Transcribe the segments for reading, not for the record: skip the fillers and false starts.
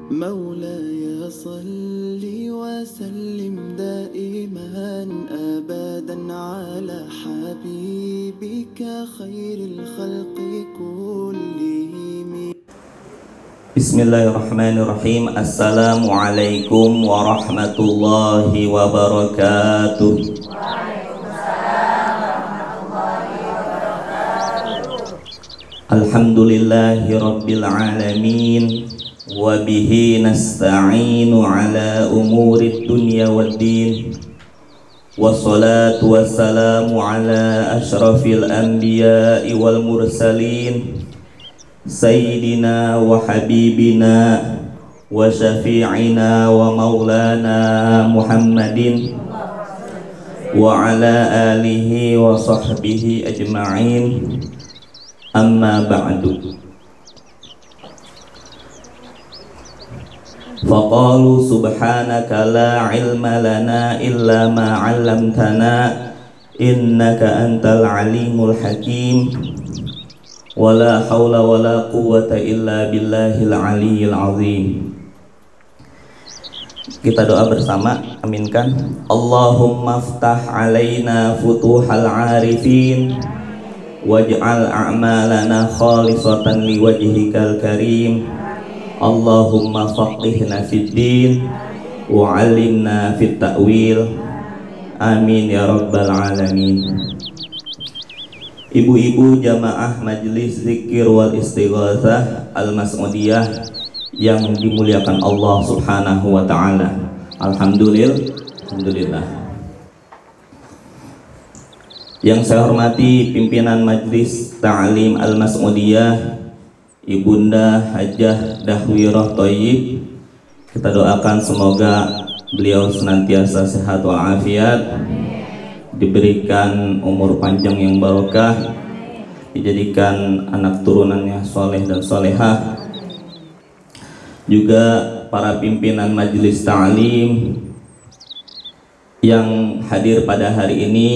مولاي صل وسلم دائما أبدا على حبيبك خير الخلق كلهم. Bismillahirrahmanirrahim. Assalamualaikum warahmatullahi wabarakatuh. Alhamdulillahi rabbil alamin. Wa bihi nasta'inu ala umurid dunya waddin. Wassalatu wassalamu ala ashrafil anbiya'i wal mursalin, Sayyidina wa habibina wa syafi'ina wa maulana Muhammadin wa ala alihi wa sahbihi ajma'in. Amma ba'du. Faqalu subhanaka la ilma lana illa ma 'allamtana innaka antal alimul hakim. Wala haula wala quwwata illa billahil aliyyil azim. Kita doa bersama, aminkan. Allahumma aftah alaina futuhal arifin waj'al a'malana khalisatan liwajhikal karim. Allahumma faqihna fid din wa 'allimna fit ta'wil. Amin ya rabbal alamin. Ibu-ibu jamaah Majelis Zikir wal Istighatsah Al-Mas'udiyah yang dimuliakan Allah Subhanahu wa taala. Alhamdulillah. Yang saya hormati pimpinan Majelis Ta'lim Al-Mas'udiyah, Ibunda Hajah Dahwirah Thayyib. Kita doakan semoga beliau senantiasa sehat walafiat, diberikan umur panjang yang barokah, dijadikan anak turunannya soleh dan solehah. Juga para pimpinan majelis ta'lim yang hadir pada hari ini,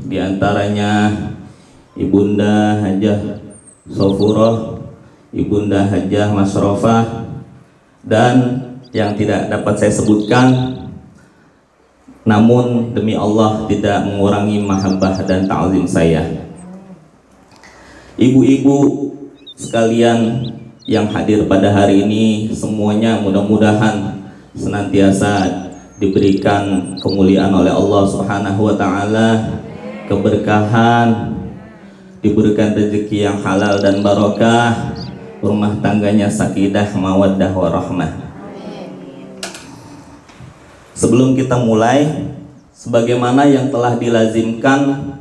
diantaranya Ibunda Hajah Sofurah, Ibunda Hajah Masrofah, dan yang tidak dapat saya sebutkan, namun demi Allah tidak mengurangi mahabbah dan ta'zim saya. Ibu-ibu sekalian yang hadir pada hari ini, semuanya mudah-mudahan senantiasa diberikan kemuliaan oleh Allah Subhanahu wa taala, keberkahan, diberikan rezeki yang halal dan barokah, rumah tangganya sakinah, mawaddah warahmah. Sebelum kita mulai, sebagaimana yang telah dilazimkan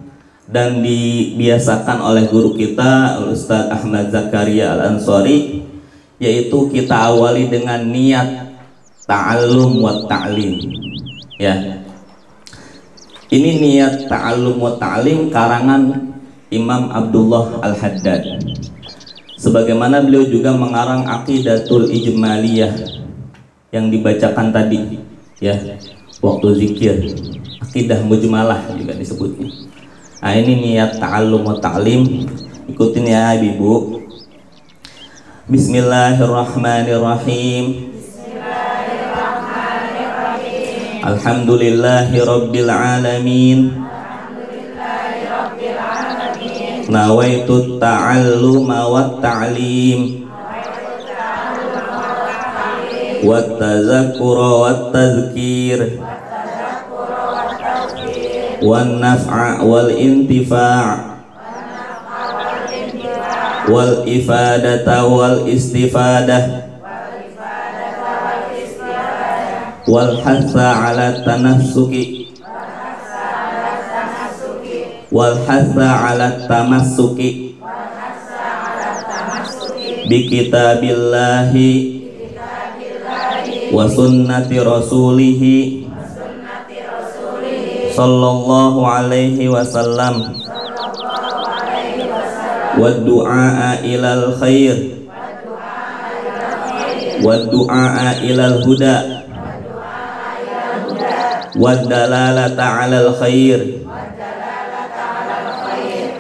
dan dibiasakan oleh guru kita Ustadz Ahmad Zakaria Al-Ansari, yaitu kita awali dengan niat ta'allum wa ta'lim. Ya. Ini niat ta'allum wa ta'lim karangan Imam Abdullah Al-Haddad. Sebagaimana beliau juga mengarang Aqidatul Ijmaliyah yang dibacakan tadi, ya, waktu zikir, akidah mujmalah juga disebutnya. Nah, ini niat ta'allum wa ta'lim. Ikutin ya ibu. Bismillahirrahmanirrahim. Alhamdulillahi rabbil alamin. Nawaitu ta'alluma wa ta'lim wa tazakkura wa tazkir wa naf'a wal intifa' wal ifadata wal istifadah wal hatha ala tanassuki wal hatha ala tamassuki bi kitabillahi wa sunnati rasulihi sallallahu alaihi wasallam wa du'a ilal khair wa du'a ilal huda wa dalalata alal khair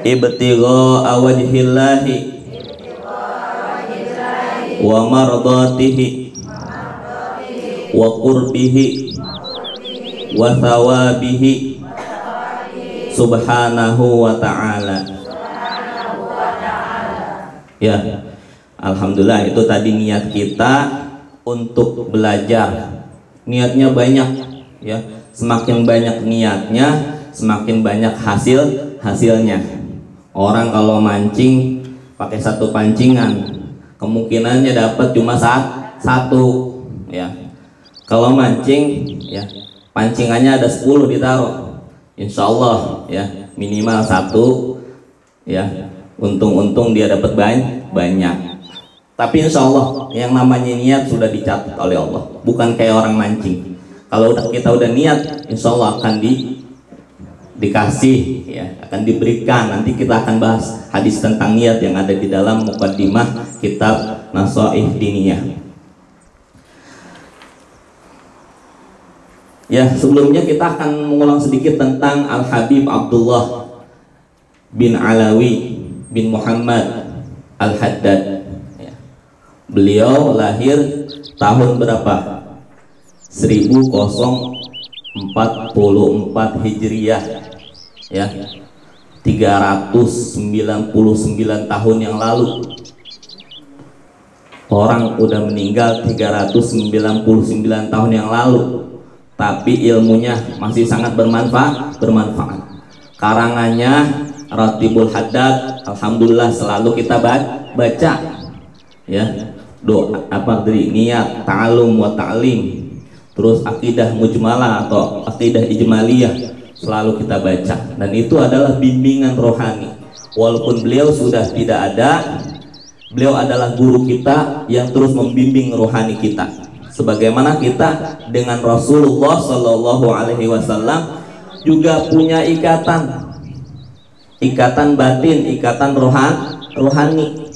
ibtigha wajhillahi wa mardatihi wa qurbihi wa thawabihi subhanahu wa ta'ala. Ya, alhamdulillah itu tadi niat kita untuk belajar. Niatnya banyak ya. Semakin banyak niatnya, semakin banyak hasilnya. Orang kalau mancing pakai satu pancingan, kemungkinannya dapat cuma satu ya. Kalau mancing ya, pancingannya ada 10 ditaruh, insya Allah ya minimal 1 ya, untung-untung dia dapat banyak. Tapi insya Allah yang namanya niat sudah dicatat oleh Allah, bukan kayak orang mancing. Kalau kita udah niat, insya Allah akan dikasih ya, akan diberikan. Nanti kita akan bahas hadis tentang niat yang ada di dalam muqaddimah kitab Nasaih Diniyah. Ya, sebelumnya kita akan mengulang sedikit tentang Al-Habib Abdullah bin Alawi bin Muhammad Al-Haddad ya. Beliau lahir tahun berapa? 1044 Hijriah ya, 399 tahun yang lalu. Orang udah meninggal 399 tahun yang lalu, tapi ilmunya masih sangat bermanfaat. Karangannya Ratibul Haddad, alhamdulillah selalu kita baca ya. Doa apa tadi? Niat, ta'alum wa ta'lim. Terus akidah mujmalah atau akidah ijmaliyah selalu kita baca, dan itu adalah bimbingan rohani. Walaupun beliau sudah tidak ada, beliau adalah guru kita yang terus membimbing rohani kita. Sebagaimana kita dengan Rasulullah Shallallahu Alaihi Wasallam juga punya ikatan batin, ikatan rohani.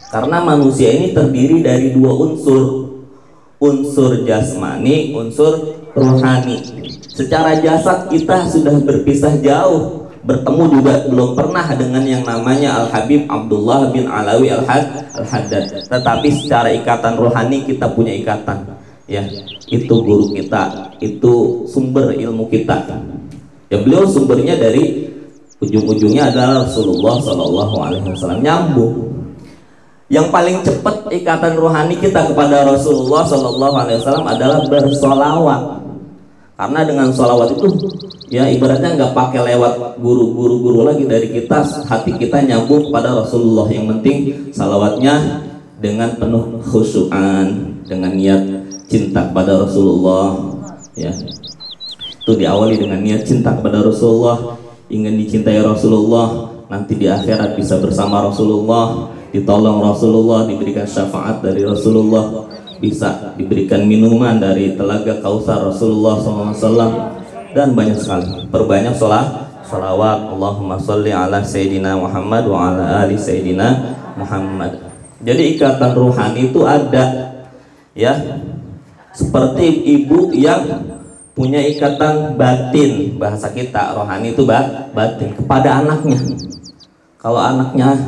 Karena manusia ini terdiri dari 2 unsur jasmani, unsur rohani. Secara jasad kita sudah berpisah jauh, bertemu juga belum pernah dengan yang namanya Al-Habib Abdullah bin Alawi Al-Haddad. Tetapi secara ikatan rohani kita punya ikatan ya. Itu guru kita, itu sumber ilmu kita ya. Beliau sumbernya dari ujung-ujungnya adalah Rasulullah Shallallahu Alaihi Wasallam, nyambung. Yang paling cepat ikatan rohani kita kepada Rasulullah Shallallahu Alaihi Wasallam adalah bersolawat. Karena dengan solawat itu ya ibaratnya nggak pakai lewat guru lagi dari kita, hati kita nyambung kepada Rasulullah. Yang penting salawatnya dengan penuh khusyuan, dengan niat cinta kepada Rasulullah ya. Itu diawali dengan niat cinta kepada Rasulullah, ingin dicintai Rasulullah, nanti di akhirat bisa bersama Rasulullah, ditolong Rasulullah, diberikan syafaat dari Rasulullah, bisa diberikan minuman dari telaga Kausar Rasulullah SAW, dan banyak sekali. Perbanyak salawat. Allahumma sholli ala Sayyidina Muhammad wa ala ali Sayyidina Muhammad. Jadi ikatan rohani itu ada ya, seperti ibu yang punya ikatan batin, bahasa kita rohani itu batin kepada anaknya. Kalau anaknya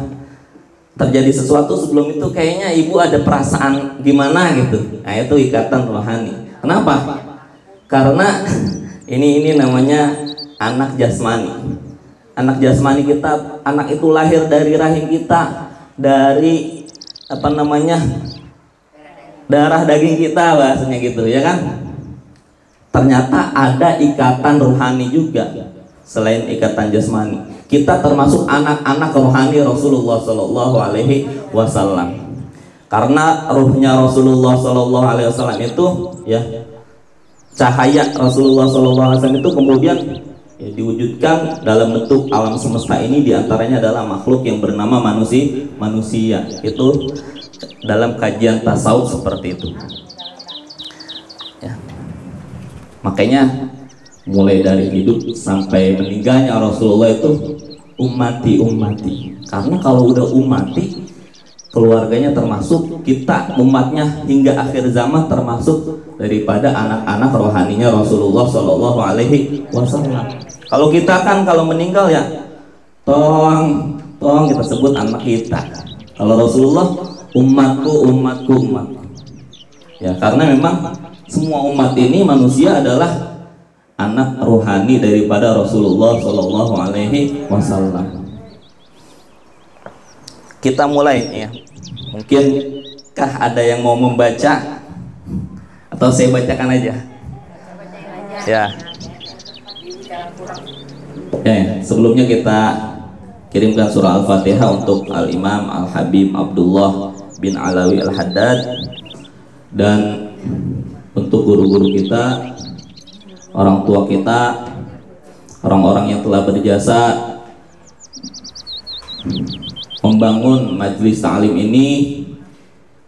terjadi sesuatu sebelum itu, kayaknya ibu ada perasaan gimana gitu. Nah, itu ikatan rohani. Kenapa? Karena ini namanya anak jasmani. Anak jasmani kita, anak itu lahir dari rahim kita, dari darah daging kita, bahasanya gitu ya kan. Ternyata ada ikatan rohani juga selain ikatan jasmani. Kita termasuk anak-anak rohani Rasulullah Shallallahu Alaihi Wasallam. Karena ruhnya Rasulullah Shallallahu Alaihi Wasallam itu ya, cahaya Rasulullah Shallallahu Alaihi Wasallam itu kemudian ya, diwujudkan dalam bentuk alam semesta ini. Diantaranya adalah makhluk yang bernama manusia. Itu dalam kajian tasawuf seperti itu ya. Makanya mulai dari hidup sampai meninggalnya Rasulullah itu ummati. Karena kalau udah ummati, keluarganya termasuk kita umatnya hingga akhir zaman, termasuk daripada anak-anak rohaninya Rasulullah Shallallahu Alaihi Wasallam. Kalau kita kan kalau meninggal ya tolong kita sebut anak kita. Kalau Rasulullah umatku. Ya, karena memang semua umat ini manusia adalah anak rohani daripada Rasulullah Shallallahu Alaihi Wasallam. Kita mulai ya. Mungkinkah ada yang mau membaca atau saya bacakan aja? Ya. Ya, sebelumnya kita kirimkan surah Al-Fatihah untuk Al-Imam Al-Habib Abdullah bin Alawi Al-Haddad, dan untuk guru-guru kita, orang tua kita, orang-orang yang telah berjasa membangun majelis ta'lim ini,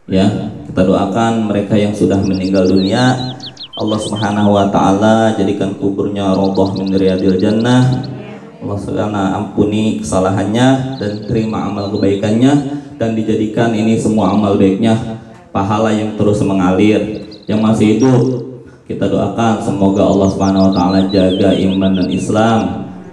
ya, kita doakan mereka yang sudah meninggal dunia, Allah Subhanahu wa taala jadikan kuburnya raudhah min riyadil jannah. Allah Subhanahu ampuni kesalahannya dan terima amal kebaikannya, dan dijadikan ini semua amal baiknya pahala yang terus mengalir. Yang masih hidup kita doakan semoga Allah Subhanahu wa taala jaga iman dan Islam,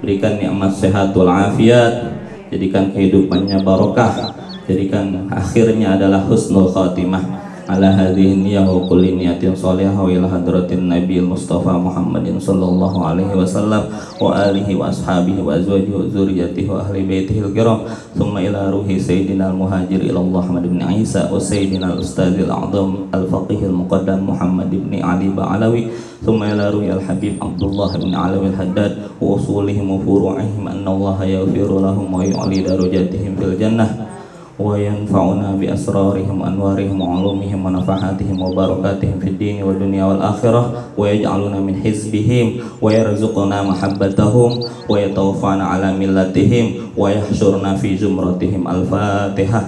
berikan nikmat sehat wal afiat, jadikan kehidupannya barokah, jadikan akhirnya adalah husnul khatimah. Ala hadhihi niyyah wa kulli niyatin shalihah wa ila hadratin nabiyil mustafa Muhammadin sallallahu alaihi wasallam wa alihi wa ashabihi wa azwajihi wa dzurriyyatihi wa ahli baitihi al-kiram, thumma ila ruhi sayyidina al-muhajir ila Allah Muhammad bin Isa wa sayyidina al-ustadzil a'zam al-faqih al-muqaddam Muhammad bin Ali Ba'alawi, thumma ila ruhi al-habib Abdullah bin Alawi al-Haddad wa usulihim wa furu'ihim anna Allah yaghfiru lahum wa yu'li darajatihim fil jannah wa yanfa'una bi asrarihim anwarihim wa ulumihim wa nafahatihim wa barakatihim fid dini wa dunya wal akhirah, wa yaj'aluna min hizbihim wa yarzuquna mahabbatahum wa yatawaffana ala millatihim wa yahsyurna fi zumratihim. Al-Fatihah.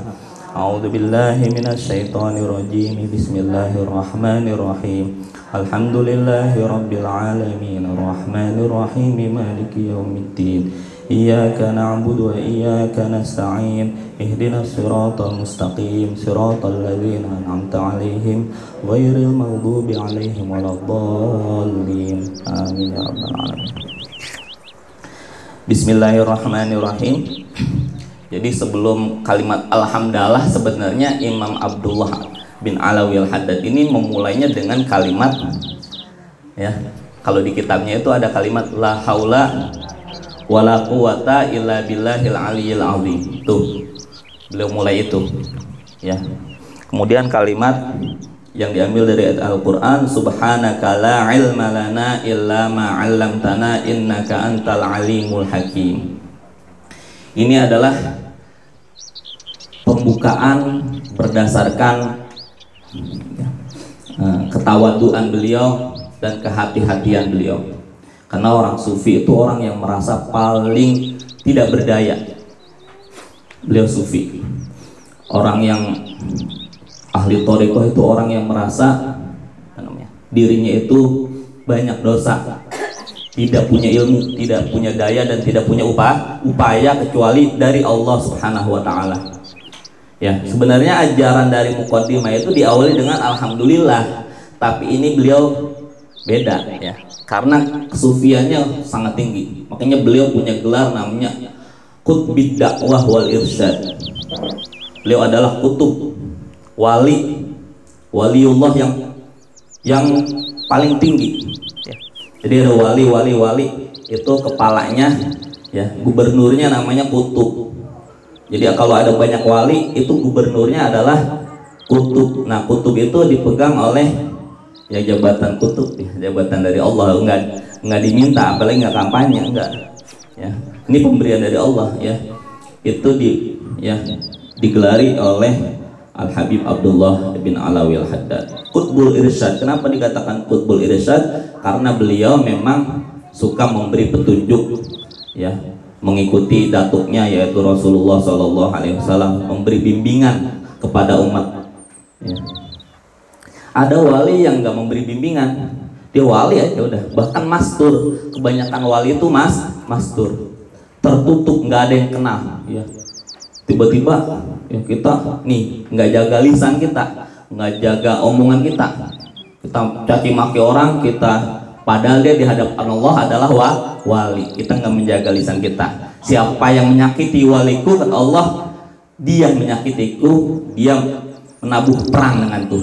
A'udzu billahi minasy syaithanir rajim. Bismillahirrahmanirrahim. Alhamdulillahi rabbil alamin arrahmanir rahim maliki yaumiddin. Iyyaka na'budu wa iyyaka nasta'in. Ihdinas siratal mustaqim, siratal ladzina an'amta 'alaihim ghairil maghdubi 'alaihim waladdallin. Amin ya rabbal alamin. Bismillahirrahmanirrahim. Jadi sebelum kalimat alhamdulillah, sebenarnya Imam Abdullah bin Alawi Al-Haddad ini memulainya dengan kalimat, ya, kalau di kitabnya itu ada kalimat la haula wala quwata illa billahil aliyyil azim. Tuh, beliau mulai itu, ya. Kemudian kalimat yang diambil dari ayat Al-Qur'an, subhanaka la ilma lana illa ma 'allamtana innaka antal alimul hakim. Ini adalah pembukaan berdasarkan ketawaduan beliau dan kehati-hatian beliau. Karena orang sufi itu orang yang merasa paling tidak berdaya. Beliau sufi. Orang yang ahli thariqah itu orang yang merasa dirinya itu banyak dosa, tidak punya ilmu, tidak punya daya, dan tidak punya upaya kecuali dari Allah Subhanahu wa taala. Ya, sebenarnya ajaran dari muqaddimah itu diawali dengan alhamdulillah, tapi ini beliau beda, ya. Karena kesufiannya sangat tinggi, makanya beliau punya gelar namanya Qutbid Dakwah wal Irsyad. Beliau adalah kutub, waliullah yang paling tinggi, ya. Jadi ada wali itu kepalanya, ya, gubernurnya namanya kutub. Jadi kalau ada banyak wali itu gubernurnya adalah kutub. Nah, kutub itu dipegang oleh, ya, jabatan kutub, ya, jabatan dari Allah, enggak diminta, apalagi enggak kampanye, enggak, ya. Ini pemberian dari Allah, ya. Itu digelari oleh Al-Habib Abdullah bin Alawi Al-Haddad. Qutbul Irsyad. Kenapa dikatakan Qutbul Irsyad? Karena beliau memang suka memberi petunjuk, ya, mengikuti datuknya yaitu Rasulullah Shallallahu Alaihi Wasallam, memberi bimbingan kepada umat, ya. Ada wali yang nggak memberi bimbingan, dia wali aja udah, bahkan mastur. Kebanyakan wali itu mastur, tertutup, nggak ada yang kenal, ya. Tiba-tiba, ya, kita nih nggak jaga lisan kita, nggak jaga omongan kita caci maki orang kita, padahal dia di hadapan Allah adalah wali. Kita nggak menjaga lisan kita. Siapa yang menyakiti waliku, kata Allah, dia menyakitiku, dia menabuh perang denganku.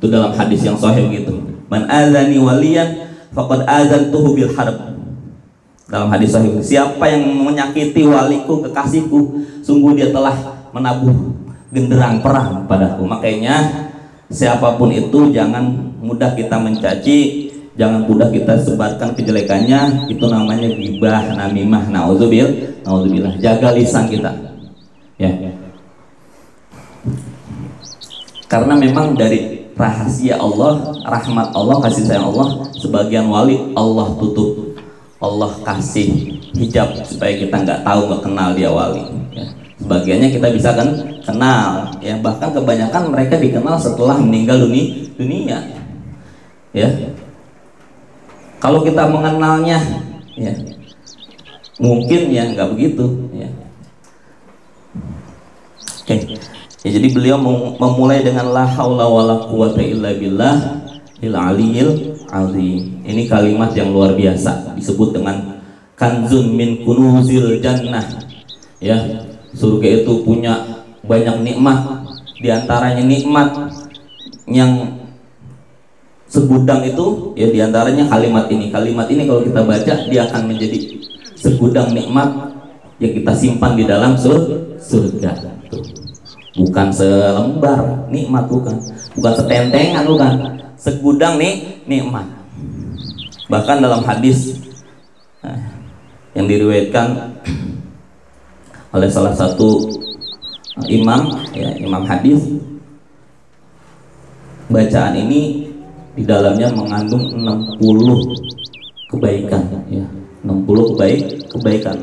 Itu dalam hadis yang sahih gitu. Man azani waliyan faqad azantuhu bil harb. Dalam hadis sahih, siapa yang menyakiti waliku, kekasihku, sungguh dia telah menabuh genderang perang padaku. Makanya siapapun itu jangan mudah kita mencaci, jangan mudah kita sebarkan kejelekannya. Itu namanya ghibah, namimah, naudzubillah. Jaga lisan kita, ya. Karena memang dari rahasia Allah, rahmat Allah, kasih sayang Allah, sebagian wali Allah tutup, Allah kasih hijab supaya kita nggak tahu, nggak kenal dia wali, ya. Sebagiannya kita bisa kan kenal, ya, bahkan kebanyakan mereka dikenal setelah meninggal dunia, ya. Kalau kita mengenalnya, ya, mungkin ya nggak begitu, ya. Oke. Ya, jadi beliau memulai dengan la haula wala quwata illa billah il aliyil azim. Ini kalimat yang luar biasa, disebut dengan kanzun min kunuzil jannah. Ya, surga itu punya banyak nikmat, diantaranya nikmat yang segudang itu, ya, diantaranya kalimat ini. Kalimat ini kalau kita baca, dia akan menjadi segudang nikmat yang kita simpan di dalam surga. Bukan selembar nikmat, bukan setentengan, bukan, segudang nikmat. Bahkan dalam hadis yang diriwayatkan oleh salah satu imam, ya, imam hadis, bacaan ini di dalamnya mengandung 60 kebaikan, ya, 60 kebaikan,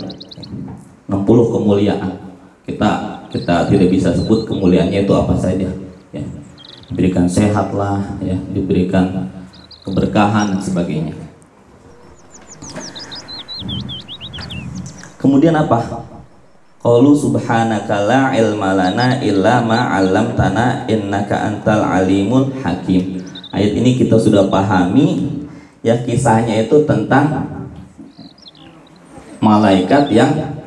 60 kemuliaan. Kita tidak bisa sebut kemuliaannya itu apa saja, ya. Diberikan sehat lah, ya, diberikan keberkahan dan sebagainya. Kemudian apa? Qalu subhanaka la ilma lana illa ma 'allamtana innaka antal alimul hakim. Ayat ini kita sudah pahami, ya, kisahnya itu tentang malaikat yang,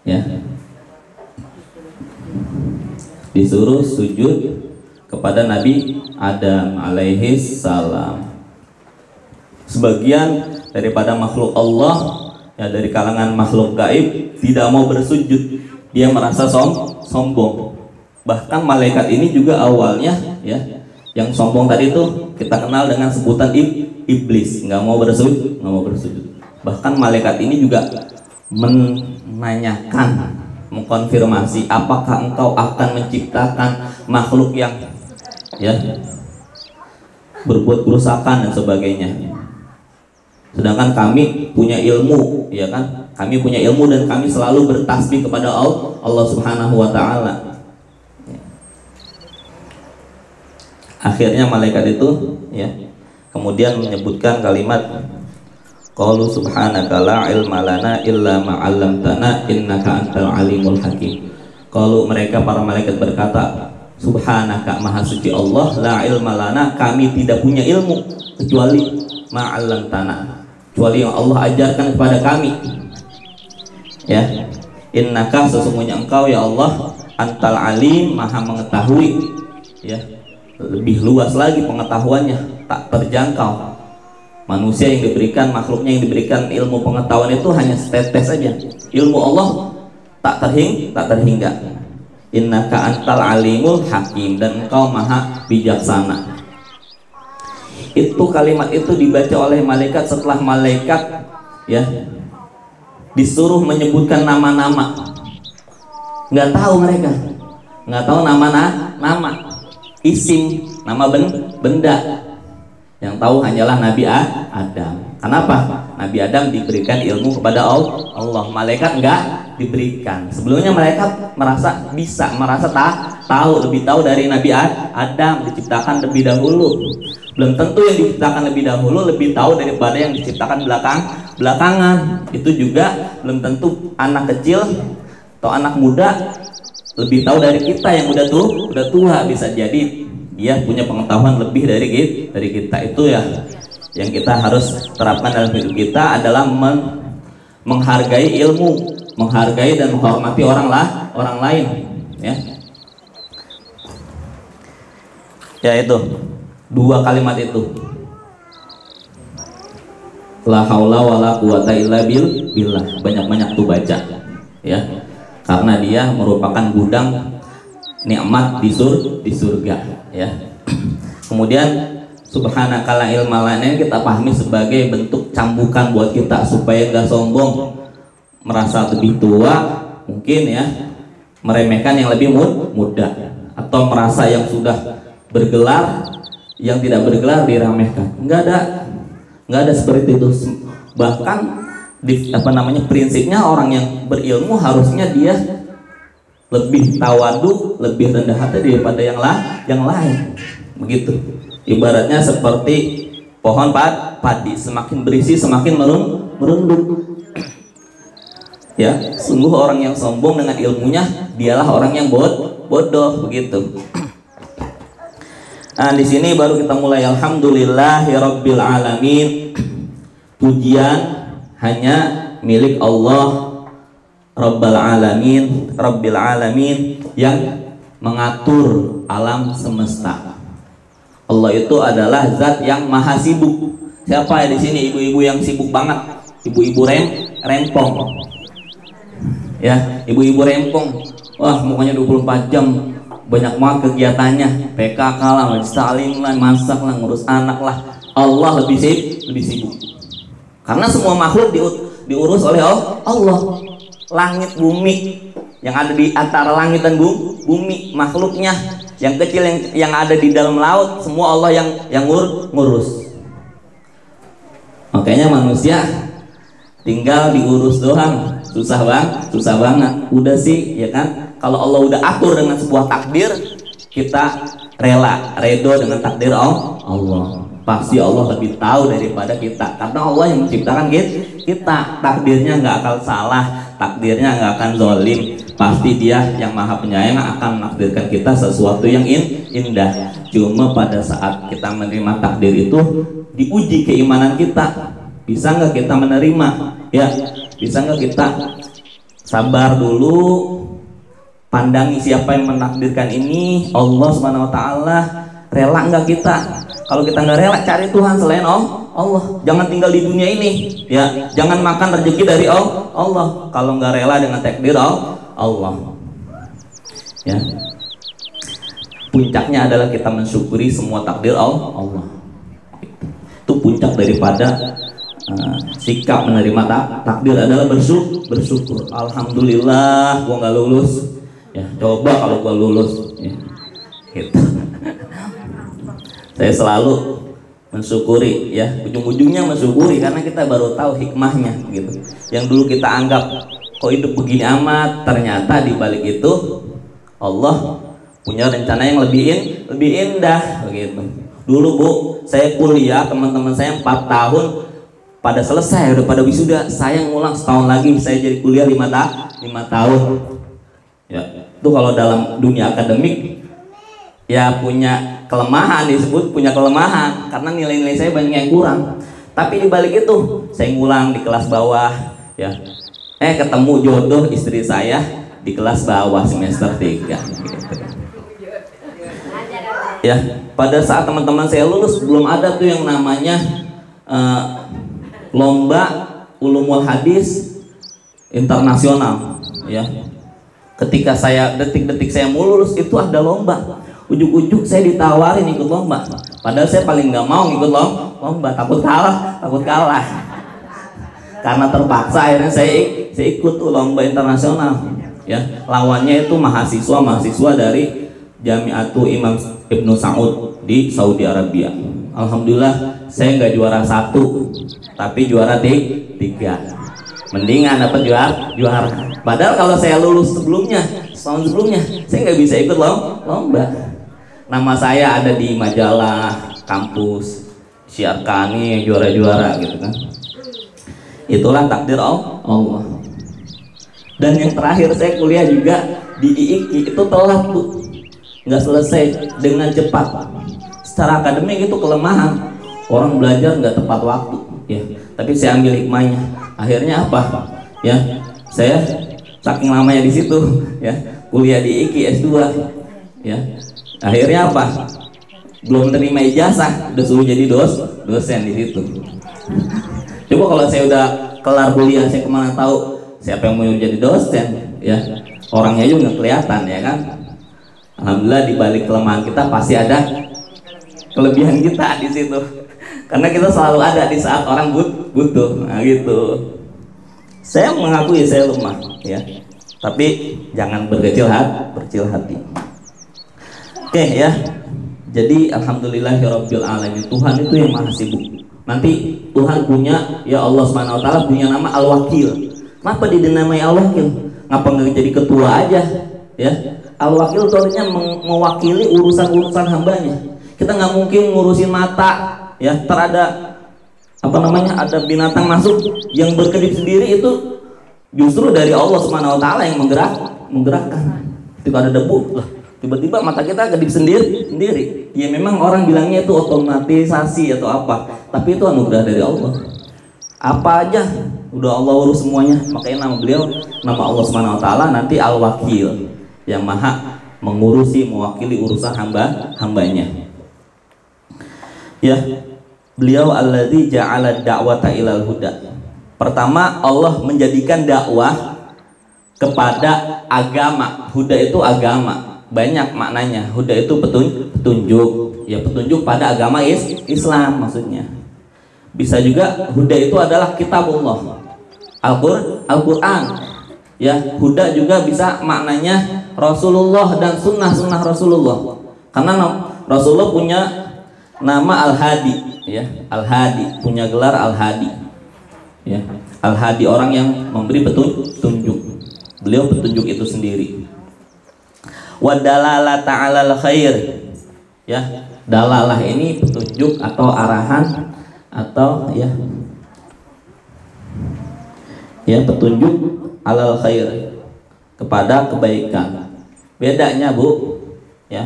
ya, disuruh sujud kepada Nabi Adam alaihi salam. Sebagian daripada makhluk Allah, ya, dari kalangan makhluk gaib, tidak mau bersujud. Dia merasa sombong. Bahkan malaikat ini juga awalnya, ya, yang sombong tadi itu kita kenal dengan sebutan iblis, nggak mau bersujud. Bahkan malaikat ini juga menanyakan, mengkonfirmasi, apakah engkau akan menciptakan makhluk yang, ya, berbuat kerusakan dan sebagainya. Sedangkan kami punya ilmu, ya kan? Kami punya ilmu dan kami selalu bertasbih kepada Allah Subhanahu wa taala. Akhirnya malaikat itu, ya, kemudian menyebutkan kalimat qalu subhanaka la ilma lana illa ma 'allamtana innaka antal alimul hakim. Kalau mereka, para malaikat berkata, subhanaka, maha suci Allah, la ilma lana, kami tidak punya ilmu kecuali ma 'allamtana, kecuali yang Allah ajarkan kepada kami, ya. Innaka, sesungguhnya engkau ya Allah, antal alim, maha mengetahui, ya, lebih luas lagi pengetahuannya, tak terjangkau. Manusia yang diberikan, makhluknya yang diberikan ilmu pengetahuan itu hanya setetes saja. Ilmu Allah tak terhingga. Innaka antal alimul hakim, dan engkau maha bijaksana. Itu kalimat itu dibaca oleh malaikat setelah malaikat, ya, disuruh menyebutkan nama-nama. Nggak tahu mereka, nggak tahu nama isim, nama benda. Yang tahu hanyalah Nabi Adam. Kenapa? Nabi Adam diberikan ilmu kepada Allah. Malaikat enggak diberikan. Sebelumnya malaikat merasa tahu, lebih tahu dari Nabi Adam, diciptakan lebih dahulu. Belum tentu yang diciptakan lebih dahulu lebih tahu daripada yang diciptakan belakangan. Itu juga belum tentu anak kecil atau anak muda lebih tahu dari kita yang udah tua. Bisa jadi dia punya pengetahuan lebih dari kita. Itu ya yang kita harus terapkan dalam hidup kita adalah menghargai ilmu, menghargai dan menghormati orang lain, ya. Ya itu. dua kalimat itu, la haula wala quwata illa billah. Banyak-banyak tuh baca ya, karena dia merupakan gudang nikmat di surga ya. Kemudian subhanaka la ilma lana kita pahami sebagai bentuk cambukan buat kita supaya nggak sombong, merasa lebih tua mungkin ya, meremehkan yang lebih muda, atau merasa yang sudah bergelar yang tidak bergelar diremehkan. Nggak ada seperti itu. Bahkan prinsipnya orang yang berilmu harusnya dia lebih tawadu, lebih rendah hati daripada yang lain. Begitu. Ibaratnya seperti pohon padi, semakin berisi semakin merunduk. Ya, sungguh orang yang sombong dengan ilmunya dialah orang yang bodoh begitu. Nah, di sini baru kita mulai alhamdulillahirabbil alamin. Pujian hanya milik Allah Rabbil alamin yang mengatur alam semesta. Allah itu adalah zat yang maha sibuk. Siapa ya di sini ibu-ibu yang sibuk banget? Ibu-ibu rempong. Ya, ibu-ibu rempong. Wah, mukanya 24 jam, banyak banget kegiatannya. PKK lah, saling lah, masak lah, ngurus anak lah. Allah lebih sibuk. Karena semua makhluk diurus oleh Allah. Langit bumi, yang ada di antara langit dan bumi, makhluknya yang kecil yang ada di dalam laut, semua Allah yang ngurus. Makanya manusia tinggal diurus doang, susah banget. Udah sih ya kan, kalau Allah udah atur dengan sebuah takdir, kita redo dengan takdir Allah. Pasti Allah lebih tahu daripada kita, karena Allah yang menciptakan kita. Takdirnya nggak akan salah, takdirnya nggak akan zolim. Pasti Dia yang maha penyayang akan menakdirkan kita sesuatu yang indah. Cuma pada saat kita menerima takdir itu, diuji keimanan kita. Bisa nggak kita menerima? Ya, bisa nggak kita sabar dulu, pandangi siapa yang menakdirkan ini, Allah Subhanahu Wa Taala. Rela nggak kita? Kalau kita nggak rela, cari Tuhan selain Allah. Jangan tinggal di dunia ini, ya. Jangan makan rezeki dari Allah. Kalau nggak rela dengan takdir Allah, ya. Puncaknya adalah kita mensyukuri semua takdir Allah. Itu puncak daripada sikap menerima takdir adalah bersyukur. Alhamdulillah, gua nggak lulus. Ya, coba kalau gua lulus. Ya. Gitu. Saya selalu mensyukuri ya, ujung-ujungnya mensyukuri karena kita baru tahu hikmahnya gitu. Yang dulu kita anggap kok hidup begini amat, ternyata di balik itu Allah punya rencana yang lebih indah begitu. Dulu Bu, saya kuliah, teman-teman saya 4 tahun pada selesai, udah pada wisuda. Saya ngulang setahun lagi, saya jadi kuliah 5 tahun. Ya, itu kalau dalam dunia akademik ya punya kelemahan, disebut punya kelemahan karena nilai-nilai saya banyak yang kurang. Tapi di balik itu saya ngulang di kelas bawah ya. Ketemu jodoh istri saya di kelas bawah semester 3 gitu. Ya, pada saat teman-teman saya lulus belum ada tuh yang namanya lomba ulumul hadis internasional ya. Ketika saya detik-detik saya mau lulus itu ada lomba. Ujuk-ujuk saya ditawarin ikut lomba, padahal saya paling nggak mau ikut lomba, takut kalah. Karena terpaksa akhirnya saya ikut tuh lomba internasional. Ya, lawannya itu mahasiswa dari Jami'atu Imam Ibnu Saud di Saudi Arabia. Alhamdulillah saya nggak juara 1, tapi juara 3. Mendingan dapat juara. Padahal kalau saya lulus setahun sebelumnya, saya nggak bisa ikut lomba. Nama saya ada di majalah kampus, siarkan nih juara-juara gitu kan. Itulah takdir Allah. Dan yang terakhir saya kuliah juga di IIKI itu telat tuh, nggak selesai dengan cepat. Secara akademik itu kelemahan, orang belajar nggak tepat waktu. Ya, tapi saya ambil hikmahnya. Akhirnya apa? Ya, saya saking lamanya di situ, ya kuliah di IIKI S2. Ya. Akhirnya apa? belum terima ijazah udah suruh jadi dosen di situ. Coba kalau saya udah kelar kuliah, saya kemana tahu siapa yang mau jadi dosen, ya orangnya juga nggak kelihatan, ya kan. Alhamdulillah di balik kelemahan kita pasti ada kelebihan kita di situ, karena kita selalu ada di saat orang butuh. Nah gitu. Saya mengakui saya lemah, ya, tapi jangan berkecil hati. Oke, ya. Jadi alhamdulillahirabbil alamin, Tuhan itu yang maha sibuk. Nanti Tuhan punya, ya Allah Subhanahu wa taala punya nama Al-Wakil. Kenapa dinamai Al-Wakil? Ngapa nggak jadi ketua aja, ya? Al-Wakil itu artinya mewakili urusan-urusan hambanya. Kita nggak mungkin ngurusin mata, ya. Terada ada binatang masuk yang berkedip sendiri, itu justru dari Allah Subhanahu wa taala yang menggerakkan. Itu ada debu lah, tiba-tiba mata kita kedip sendiri. Ya memang orang bilangnya itu otomatisasi atau apa, tapi itu anugerah dari Allah. Apa aja udah Allah urus semuanya. Makanya nama beliau, nama Allah Subhanahu wa taala nanti Al-Wakil, yang maha mengurusi, mewakili urusan hambanya. Ya, beliau alladzi ja'ala da'wata ilal huda. Pertama, Allah menjadikan dakwah kepada agama. Huda itu agama, banyak maknanya. Huda itu petunjuk, ya petunjuk pada agama Islam maksudnya. Bisa juga huda itu adalah kitabullah, Al-Quran. Ya, huda juga bisa maknanya Rasulullah dan sunnah Rasulullah. Karena Rasulullah punya nama Al-Hadi, ya, Al-Hadi, punya gelar Al-Hadi. Ya, Al-Hadi orang yang memberi petunjuk. Beliau petunjuk itu sendiri. Wa dalalata 'alal khair. Ya, dalalah ini petunjuk atau arahan atau ya petunjuk alal khair, kepada kebaikan. Bedanya, Bu, ya.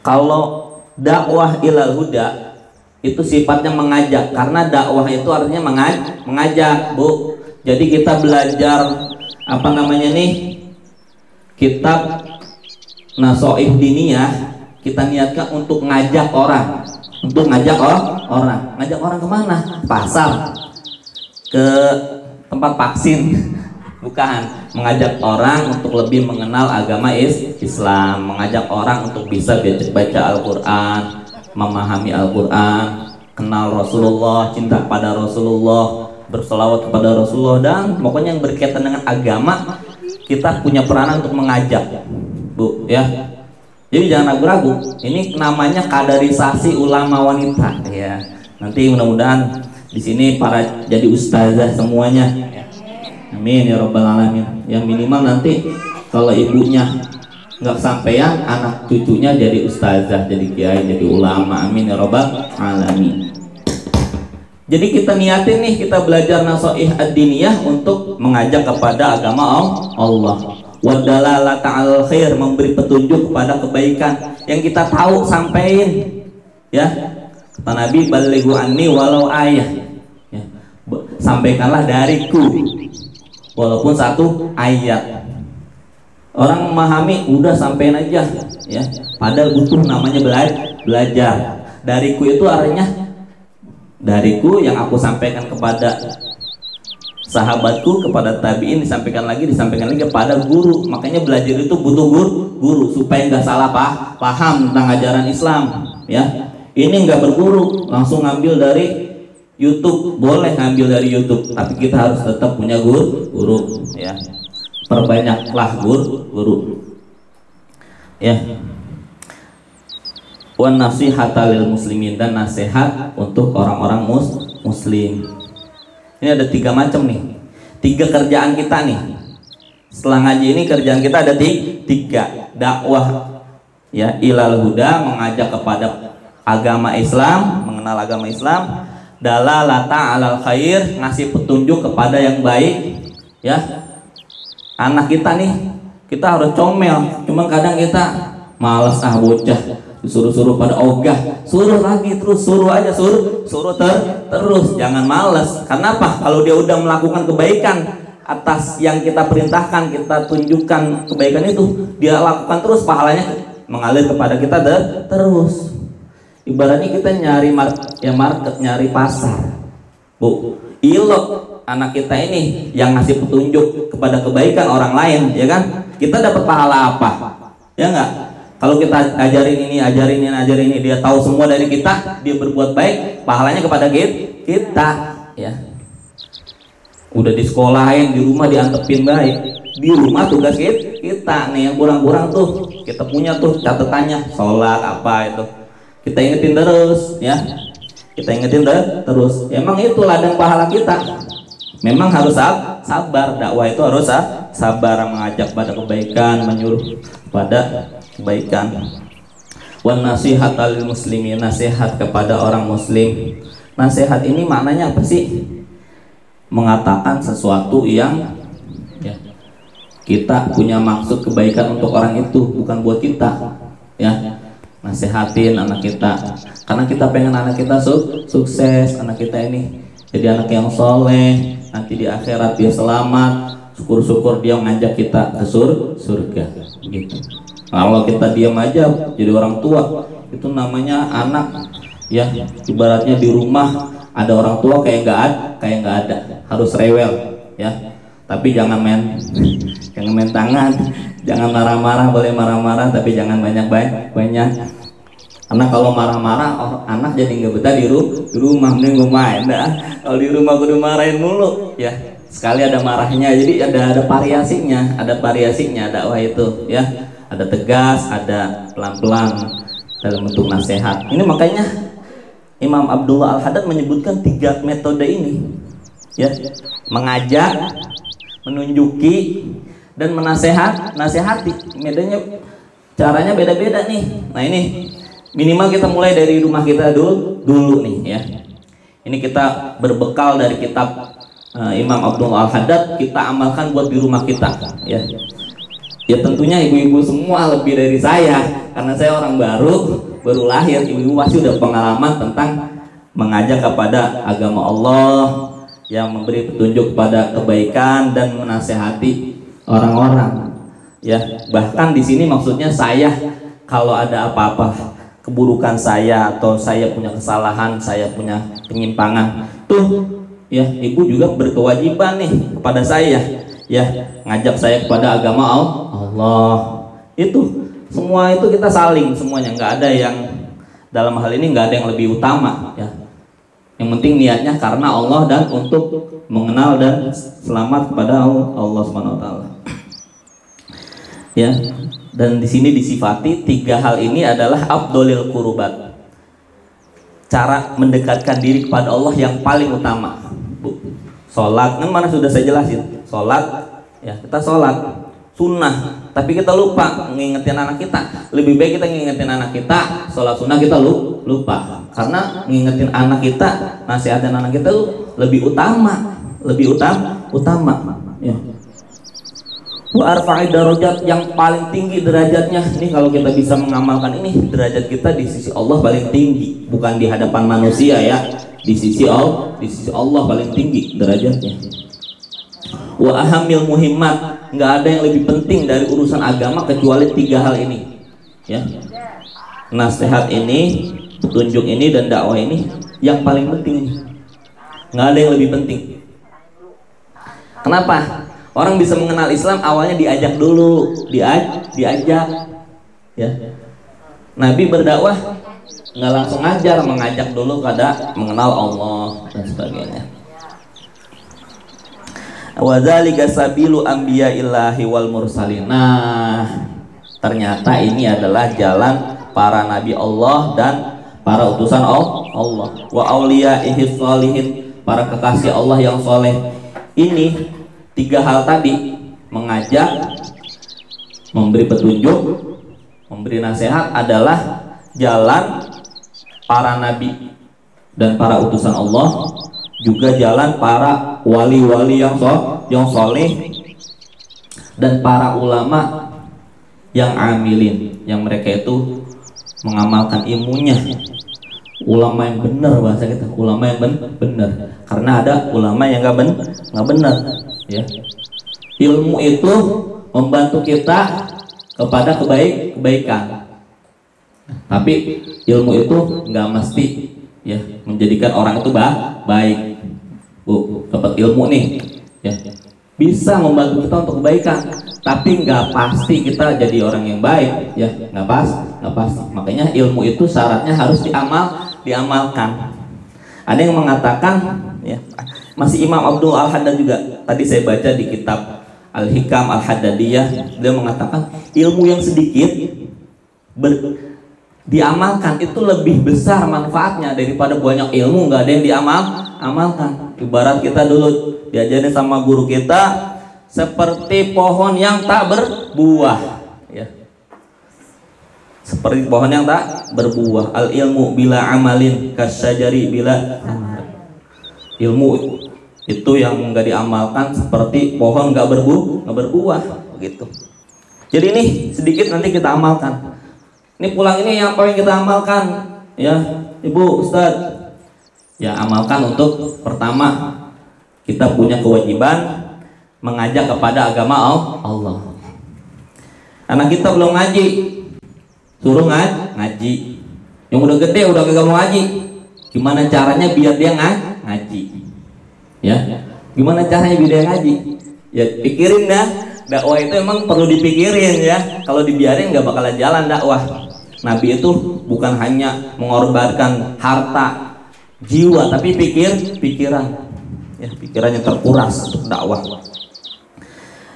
Kalau dakwah ilal huda itu sifatnya mengajak, karena dakwah itu artinya mengajak, Bu. Jadi kita belajar kitab Nasoih Diniyah, kita niatkan untuk ngajak orang, ngajak orang kemana? Pasar, ke tempat vaksin, bukan. Mengajak orang untuk lebih mengenal agama Islam, mengajak orang untuk bisa baca Al-Quran, memahami Al-Quran, kenal Rasulullah, cinta pada Rasulullah, berselawat kepada Rasulullah, dan pokoknya yang berkaitan dengan agama kita punya peranan untuk mengajak, Bu, ya. Jadi jangan ragu-ragu, ini namanya kaderisasi ulama wanita, ya. Nanti mudah-mudahan di sini para jadi ustazah semuanya. Amin ya rabbal alamin. Yang minimal nanti kalau ibunya nggak sampean, anak cucunya jadi ustazah, jadi kiai, jadi ulama. Amin ya rabbal alamin. Jadi kita niatin nih, kita belajar Nasoih ad-Diniyah untuk mengajak kepada agama Allah. Wadalalata 'alal khair, memberi petunjuk kepada kebaikan yang kita tahu, sampaikan, ya. Kata Nabi, balighu anni walau ayah, ya. Sampaikanlah dariku walaupun satu ayat. Orang memahami, udah sampaikan aja, ya. Padahal butuh namanya belajar. Dariku itu artinya dariku yang aku sampaikan kepada sahabatku, kepada tabiin, disampaikan lagi kepada guru. Makanya belajar itu butuh guru supaya nggak salah paham tentang ajaran Islam, ya. Ini nggak berguru, langsung ngambil dari YouTube. Boleh ngambil dari YouTube, tapi kita harus tetap punya guru, ya. Perbanyaklah guru, ya. Wan nasihata lil muslimin, dan nasihat untuk orang-orang muslim. Ini ada 3 macam nih, 3 kerjaan kita nih. Setelah ngaji ini kerjaan kita ada 3. Dakwah, ya, ilal huda, mengajak kepada agama Islam, mengenal agama Islam. Dalalata 'alal khair, ngasih petunjuk kepada yang baik, ya. Anak kita nih, kita harus comel, cuman kadang kita malas, bocah disuruh-suruh pada ogah, suruh lagi terus, suruh terus, jangan malas. Kenapa? Kalau dia udah melakukan kebaikan atas yang kita perintahkan, kita tunjukkan kebaikan itu, dia lakukan terus, pahalanya mengalir kepada kita terus. Ibaratnya kita nyari market, nyari pasar. Bu, ilok anak kita ini yang ngasih petunjuk kepada kebaikan orang lain, ya kan? Kita dapat pahala apa? Ya enggak? Kalau kita ajarin ini, dia tahu semua dari kita, dia berbuat baik, pahalanya kepada kita, ya. Udah di sekolahin, di rumah diantepin baik. Di rumah tugas kita nih yang kurang-kurang tuh, kita punya tuh catatannya, sholat apa itu. Kita ingetin terus, ya. Kita ingetin terus. Emang itu ladang pahala kita. Memang harus sabar. Dakwah itu harus sabar, mengajak pada kebaikan, menyuruh pada kebaikan. Wan nasihat lil muslimin, nasihat kepada orang muslim. Nasihat ini maknanya apa sih? Mengatakan sesuatu yang ya, kita punya maksud kebaikan untuk orang itu, bukan buat kita, ya. Nasehatin anak kita karena kita pengen anak kita sukses, anak kita ini jadi anak yang soleh, nanti di akhirat dia selamat, syukur-syukur dia ngajak kita ke surga gitu. Kalau kita diam aja jadi orang tua, itu namanya anak ya, ibaratnya di rumah ada orang tua kayak nggak ada, harus rewel ya. Tapi jangan main tangan, jangan marah-marah, boleh marah-marah tapi jangan banyak. Karena kalau marah-marah anak jadi nggak betah di rumah, mending gue main dah. Kalau di rumah gue dimarahin mulu ya. Sekali ada marahnya, jadi ada variasinya dakwah itu ya. Ada tegas, ada pelan-pelan dalam bentuk nasihat. Ini makanya Imam Abdullah Al-Haddad menyebutkan 3 metode ini ya. Mengajak, menunjuki, dan nasihati. Caranya beda-beda nih. Nah ini minimal kita mulai dari rumah kita dulu nih ya. Ini kita berbekal dari kitab Imam Abdullah Al-Haddad, kita amalkan buat di rumah kita ya. Ya tentunya ibu-ibu semua lebih dari saya, karena saya orang baru lahir. Ibu-ibu pasti udah pengalaman tentang mengajak kepada agama Allah, yang memberi petunjuk pada kebaikan dan menasehati orang-orang. Ya, bahkan di sini maksudnya saya kalau ada apa-apa keburukan saya atau saya punya kesalahan, saya punya penyimpangan, tuh ya ibu juga berkewajiban nih kepada saya, ya ngajak saya kepada agama Allah. Itu semua itu kita saling semuanya, nggak ada yang dalam hal ini nggak ada yang lebih utama ya. Yang penting niatnya karena Allah dan untuk mengenal dan selamat kepada Allah Subhanahu wa taala. Ya. Dan di sini disifati 3 hal ini adalah afdholil qurubat. Cara mendekatkan diri kepada Allah yang paling utama. Bu. Salat, mana sudah saya jelasin. Salat ya, kita salat sunnah, tapi kita lupa ngingetin anak kita. Lebih baik kita ngingetin anak kita, salat sunnah kita lupa. Karena ngingetin anak kita, nasihatin anak kita itu lebih utama ya. Wa arfa'i darajat, yang paling tinggi derajatnya. Ini kalau kita bisa mengamalkan ini, derajat kita di sisi Allah paling tinggi, bukan di hadapan manusia ya. Di sisi Allah paling tinggi derajatnya. Wa ahamil muhimmat, nggak ada yang lebih penting dari urusan agama kecuali 3 hal ini ya. Nasihat ini, petunjuk ini, dan dakwah ini yang paling penting. Nggak ada yang lebih penting. Kenapa? Orang bisa mengenal Islam awalnya diajak dulu, diajak ya. Nabi berdakwah nggak langsung ajar, mengajak dulu pada mengenal Allah dan sebagainya. Wa dzalika sabilu anbiya'illahi wal mursalin. Nah, ternyata ini adalah jalan para nabi Allah dan para utusan Allah. Wa auliya'ihi sholihin, para kekasih Allah yang soleh. Ini 3 hal tadi, mengajak, memberi petunjuk, memberi nasihat, adalah jalan para nabi dan para utusan Allah, juga jalan para wali-wali yang soleh, dan para ulama yang amilin, yang mereka itu mengamalkan ilmunya. Ulama yang benar, bahasa kita ulama yang benar, karena ada ulama yang nggak benar ya. Ilmu itu membantu kita kepada kebaikan Tapi ilmu itu nggak mesti ya menjadikan orang itu baik. Bu, dapat ilmu nih, ya bisa membantu kita untuk kebaikan, tapi nggak pasti kita jadi orang yang baik, ya nggak pasti. Makanya ilmu itu syaratnya harus diamalkan. Ada yang mengatakan, ya masih Imam Abdul Al-Haddad juga. Tadi saya baca di kitab Al-Hikam Al-Haddadiyah, dia mengatakan ilmu yang sedikit diamalkan itu lebih besar manfaatnya daripada banyak ilmu nggak ada yang diamalkan. Ibarat kita dulu diajarin sama guru kita seperti pohon yang tak berbuah, ya. Seperti pohon yang tak berbuah. Al ilmu bila amalin kasyajari bila ilmu itu yang nggak diamalkan seperti pohon nggak berbuah begitu. Jadi ini sedikit nanti kita amalkan. Ini pulang ini yang paling kita amalkan, ya Ibu Ustadz. Ya amalkan untuk pertama kita punya kewajiban mengajak kepada agama Allah. Anak kita belum ngaji, suruh ngaji. Yang udah gede udah kagak mau ngaji, gimana caranya biar dia ngaji? Ya, gimana caranya biar dia ngaji? Ya pikirin dah. Dakwah itu emang perlu dipikirin ya. Kalau dibiarin nggak bakalan jalan dakwah. Nabi itu bukan hanya mengorbankan harta, jiwa, tapi pikiran. Ya, pikirannya terkuras untuk dakwah.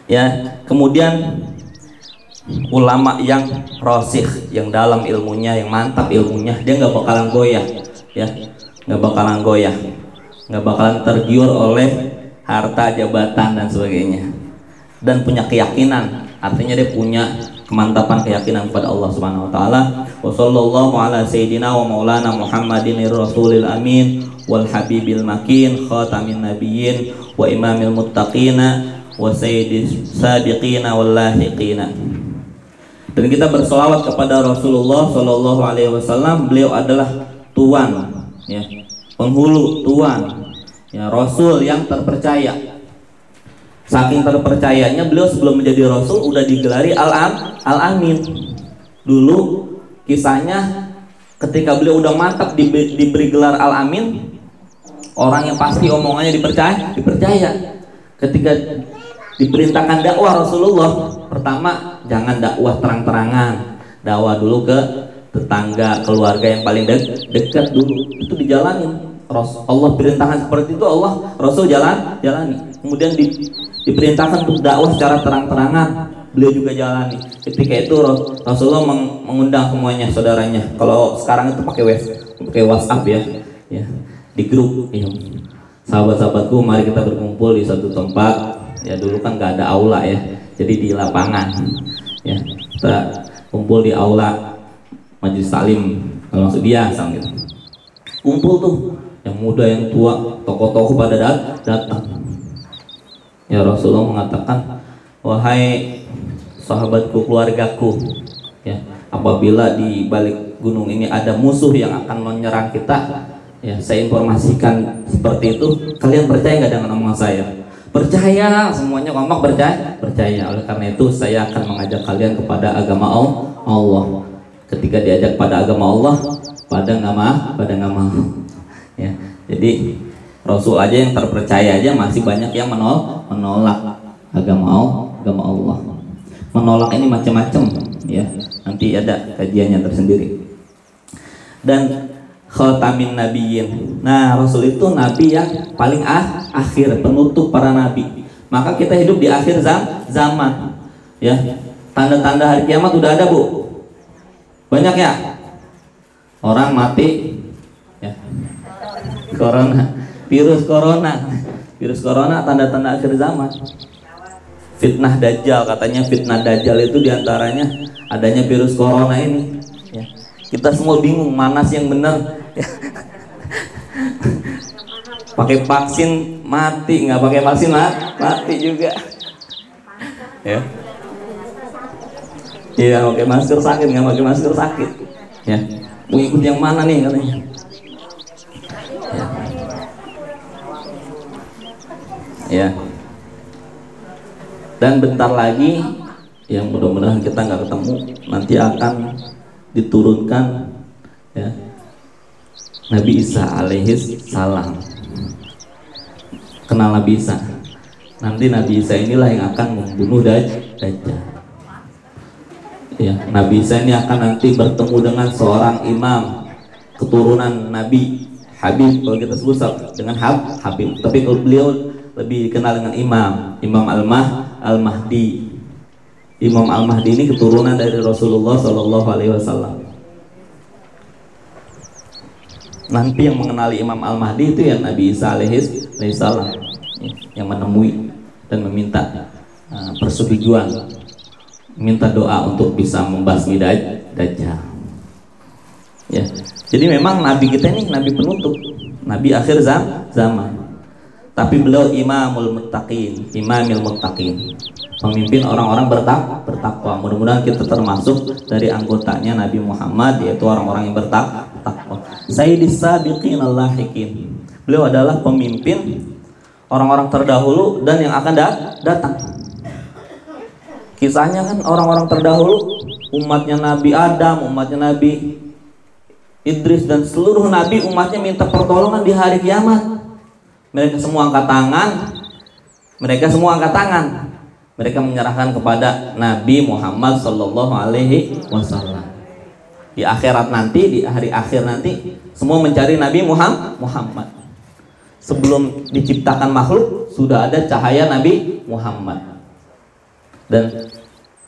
Ya, kemudian ulama yang rasikh, yang dalam ilmunya, yang mantap ilmunya, dia nggak bakalan goyah, ya, nggak bakalan tergiur oleh harta, jabatan dan sebagainya, dan punya keyakinan. Artinya dia punya kemantapan keyakinan kepada Allah Subhanahu wa taala. Wa sallallahu ala sayyidina wa maulana Muhammadin rasulil amin wal habibil makin khatamin nabiyyin wa imamil muttaqina wa sayyidis sabiqina wal lahiqina. Dan kita berselawat kepada Rasulullah sallallahu alaihi wasallam. Beliau adalah tuan, ya, penghulu, tuan, ya, rasul yang terpercaya. Saking terpercayanya beliau sebelum menjadi rasul udah digelari Al-Amin. Dulu kisahnya ketika beliau udah mantap diberi gelar Al-Amin, orang yang pasti omongannya dipercaya. Ketika diperintahkan dakwah Rasulullah, pertama jangan dakwah terang-terangan, dakwah dulu ke tetangga, keluarga yang paling dekat dulu, itu dijalanin. Allah perintahkan seperti itu, Allah Rasul jalani. Kemudian diperintahkan untuk dakwah secara terang-terangan, beliau juga jalani. Ketika itu Rasulullah mengundang semuanya saudaranya. Kalau sekarang itu pakai WhatsApp ya, di grup. Ya. Sahabat-sahabatku, mari kita berkumpul di satu tempat. Ya dulu kan nggak ada aula ya, jadi di lapangan. Ya kita kumpul di aula majelis taklim, maksud dia sama gitu. Kumpul tuh, yang muda, yang tua, tokoh-tokoh pada datang. Ya Rasulullah mengatakan, wahai sahabatku, keluargaku, ya, apabila di balik gunung ini ada musuh yang akan menyerang kita, ya saya informasikan seperti itu, kalian percaya nggak dengan omongan saya? Percaya, semuanya kompak percaya. Oleh karena itu saya akan mengajak kalian kepada agama Allah. Ketika diajak pada agama Allah, pada nggak mau. Ya, jadi Rasul aja yang terpercaya aja masih banyak yang menolak agama Allah. Menolak ini macam-macam, ya. Nanti ada kajiannya tersendiri. Dan khatamin nabiyyin. Nah, Rasul itu nabi yang paling akhir, penutup para nabi. Maka kita hidup di akhir zaman. Ya. Tanda-tanda hari kiamat udah ada, Bu. Banyak ya? Orang mati, ya. Virus corona tanda-tanda akhir zaman. Fitnah Dajjal, katanya fitnah Dajjal itu diantaranya adanya virus corona ini, ya. Kita semua bingung mana sih yang benar. Pakai vaksin mati, nggak pakai vaksin mati juga, ya. Iya, pakai masker sakit, nggak pakai masker sakit, ya. Mau ikut yang mana nih katanya? Ya. Dan bentar lagi, yang mudah-mudahan kita nggak ketemu, nanti akan diturunkan ya Nabi Isa alaihi salam. Kenal Nabi Isa. Nanti Nabi Isa inilah yang akan membunuh Dajjal. Ya, Nabi Isa ini akan nanti bertemu dengan seorang imam keturunan Nabi Habib, kalau kita sebut dengan Habib, tapi kalau beliau lebih dikenal dengan Imam Al-Mahdi. Imam Al-Mahdi ini keturunan dari Rasulullah Shallallahu Alaihi Wasallam. Nanti yang mengenali Imam Al-Mahdi itu ya Nabi Isa alaihi salam, yang menemui dan meminta persetujuan, minta doa untuk bisa membasmi Dajjal. Ya, jadi memang Nabi kita ini Nabi penutup, Nabi akhir zaman. Tapi beliau imamul muttaqin, pemimpin orang-orang bertakwa. Mudah-mudahan kita termasuk dari anggotanya Nabi Muhammad, yaitu orang-orang yang bertakwa. Sayyidis sabiqin al-lahiqin. Beliau adalah pemimpin orang-orang terdahulu dan yang akan datang. Kisahnya kan orang-orang terdahulu, umatnya Nabi Adam, umatnya Nabi Idris, dan seluruh nabi umatnya minta pertolongan di hari kiamat. Mereka semua angkat tangan. Mereka menyerahkan kepada Nabi Muhammad Sallallahu Alaihi Wasallam. Di akhirat nanti, di hari akhir nanti, semua mencari Nabi Muhammad. Sebelum diciptakan makhluk sudah ada cahaya Nabi Muhammad. Dan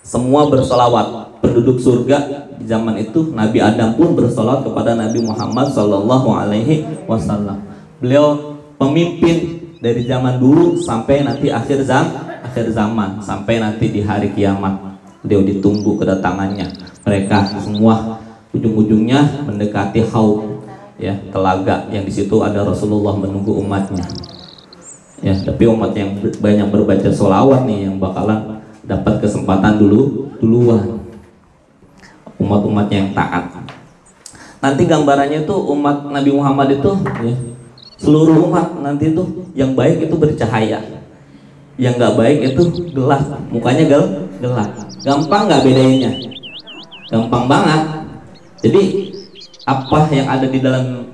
semua bersolawat. Penduduk surga di zaman itu, Nabi Adam pun bersolawat kepada Nabi Muhammad Sallallahu Alaihi Wasallam. Beliau pemimpin dari zaman dulu sampai nanti akhir zaman, sampai nanti di hari kiamat. Beliau ditunggu kedatangannya. Mereka semua ujung-ujungnya mendekati haud, ya, telaga yang di situ ada Rasulullah menunggu umatnya. Ya, tapi umat yang banyak berbaca sholawat nih yang bakalan dapat kesempatan duluan. Umat-umat yang taat. Nanti gambarannya itu umat Nabi Muhammad itu, ya, seluruh umat nanti itu yang baik itu bercahaya, yang nggak baik itu gelap, mukanya gelap. Gampang nggak bedainnya? Gampang banget. Jadi apa yang ada di dalam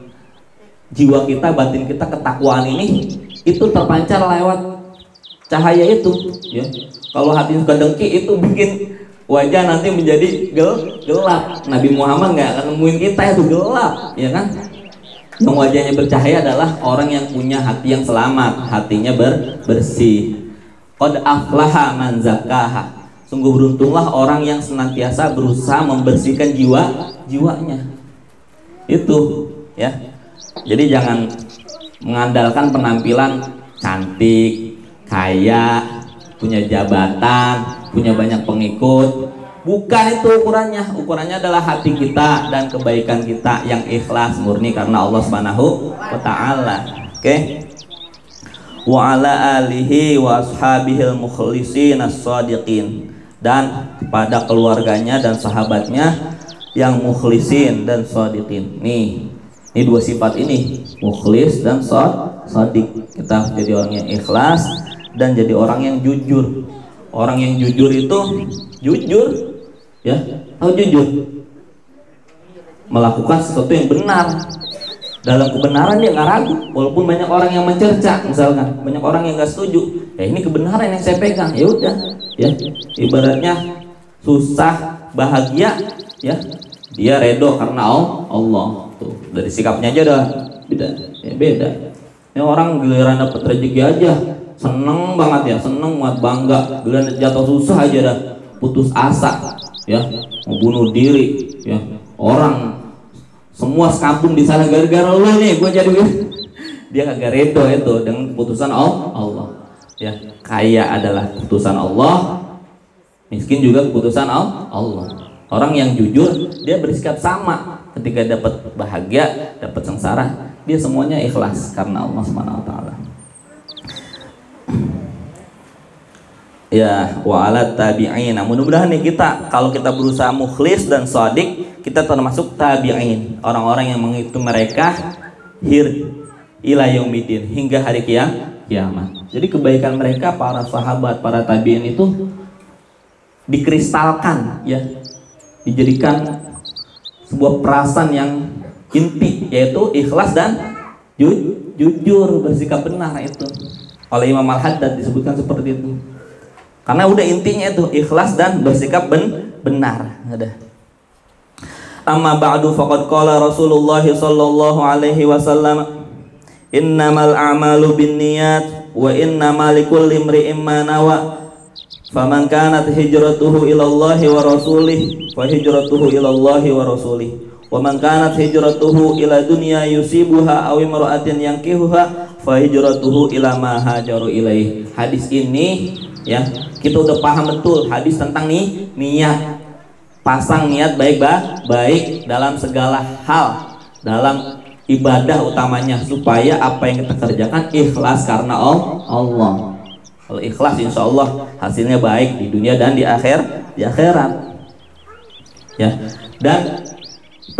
jiwa kita, batin kita, ketakwaan ini itu terpancar lewat cahaya itu. Ya. Kalau hati suka dengki itu bikin wajah nanti menjadi gelap. Nabi Muhammad nggak akan nemuin kita itu gelap, ya kan? Yang wajahnya bercahaya adalah orang yang punya hati yang selamat, hatinya bersih. Qad aflaha man zakkaha. Sungguh beruntunglah orang yang senantiasa berusaha membersihkan jiwanya. Itu, ya. Jadi jangan mengandalkan penampilan cantik, kaya, punya jabatan, punya banyak pengikut. Bukan itu ukurannya. Ukurannya adalah hati kita dan kebaikan kita yang ikhlas murni karena Allah Subhanahu wa taala. Oke. Wa ala alihi wa ashabihil mukhlisin as-shadiqin, dan kepada keluarganya dan sahabatnya yang mukhlisin dan shadiqin. Nih, ini dua sifat ini, mukhlis dan shadiq. Kita jadi orang yang ikhlas dan jadi orang yang jujur. Orang yang jujur itu jujur, ya, tahu jujur, melakukan sesuatu yang benar. Dalam kebenaran dia nggak ragu, walaupun banyak orang yang mencerca, misalkan banyak orang yang nggak setuju. Ya ini kebenaran yang saya pegang, ya udah, ya. Ibaratnya susah bahagia, ya, dia redo karena Allah. Tuh dari sikapnya aja udah beda, ya beda. Ini orang giliran dapat rezeki aja seneng banget, ya, seneng banget, bangga. Giliran jatuh susah aja dah putus asa, ya, mau bunuh diri, ya. Orang semua sekampung di sana gara-gara lu nih gue jadi dia kagak redo itu dengan keputusan Allah. Ya, kaya adalah keputusan Allah, miskin juga keputusan Allah. Orang yang jujur dia bersikap sama ketika dapat bahagia, dapat sengsara, dia semuanya ikhlas karena Allah Subhanahu wa taala. Ya, wa ala tabi'in. Mudah-mudahan nih kita, kalau kita berusaha mukhlis dan shadiq, kita termasuk tabi'in, orang-orang yang mengikuti mereka ila yaumidin, hingga hari kiamat. Jadi kebaikan mereka, para sahabat, para tabi'in itu dikristalkan, ya, dijadikan sebuah perasaan yang inti, yaitu ikhlas dan jujur, bersikap benar. Itu oleh Imam Al-Haddad disebutkan seperti itu. Karena udah intinya itu ikhlas dan bersikap benar. Ada. Amma ba'du faqad qala Rasulullah sallallahu alaihi wasallam, innamal a'malu binniyat wa innamal likulli imri'in ma nawa. Faman kanat hijratuhu ila Allah wa rasulih fa hijratuhu ila Allah wa rasulih. Wa man kanat hijratuhu ila dunya yusibuha aw imra'atin yankihuha fa hijratuhu ila ma hajaru ilaih. Hadis ini ya, kita udah paham betul hadis tentang niat. Pasang niat baik dalam segala hal, dalam ibadah utamanya, supaya apa yang kita kerjakan ikhlas karena Allah. Kalau ikhlas insya Allah hasilnya baik di dunia dan di akhirat. Ya. Dan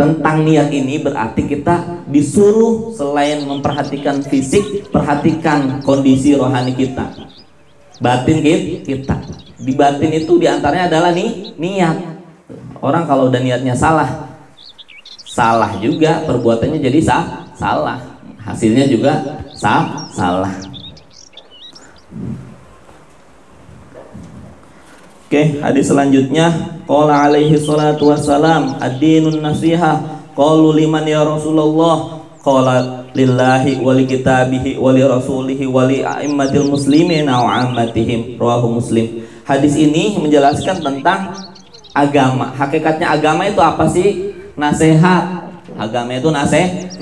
tentang niat ini berarti kita disuruh selain memperhatikan fisik, perhatikan kondisi rohani kita, batin kita. Di batin itu diantaranya adalah niat. Orang kalau udah niatnya salah juga, perbuatannya jadi salah, hasilnya juga salah. Oke, hadis selanjutnya, qala alaihi salatu wassalam, ad-dinun nasihah. Qalu liman ya Rasulullah? Qala lillahi wa li kitabihi wa li rasulihi wa li a'immatil muslimin wa ammatihim. Rawahu Muslim. Hadis ini menjelaskan tentang agama. Hakikatnya agama itu apa sih? Nasihat. Agama itu nasihat.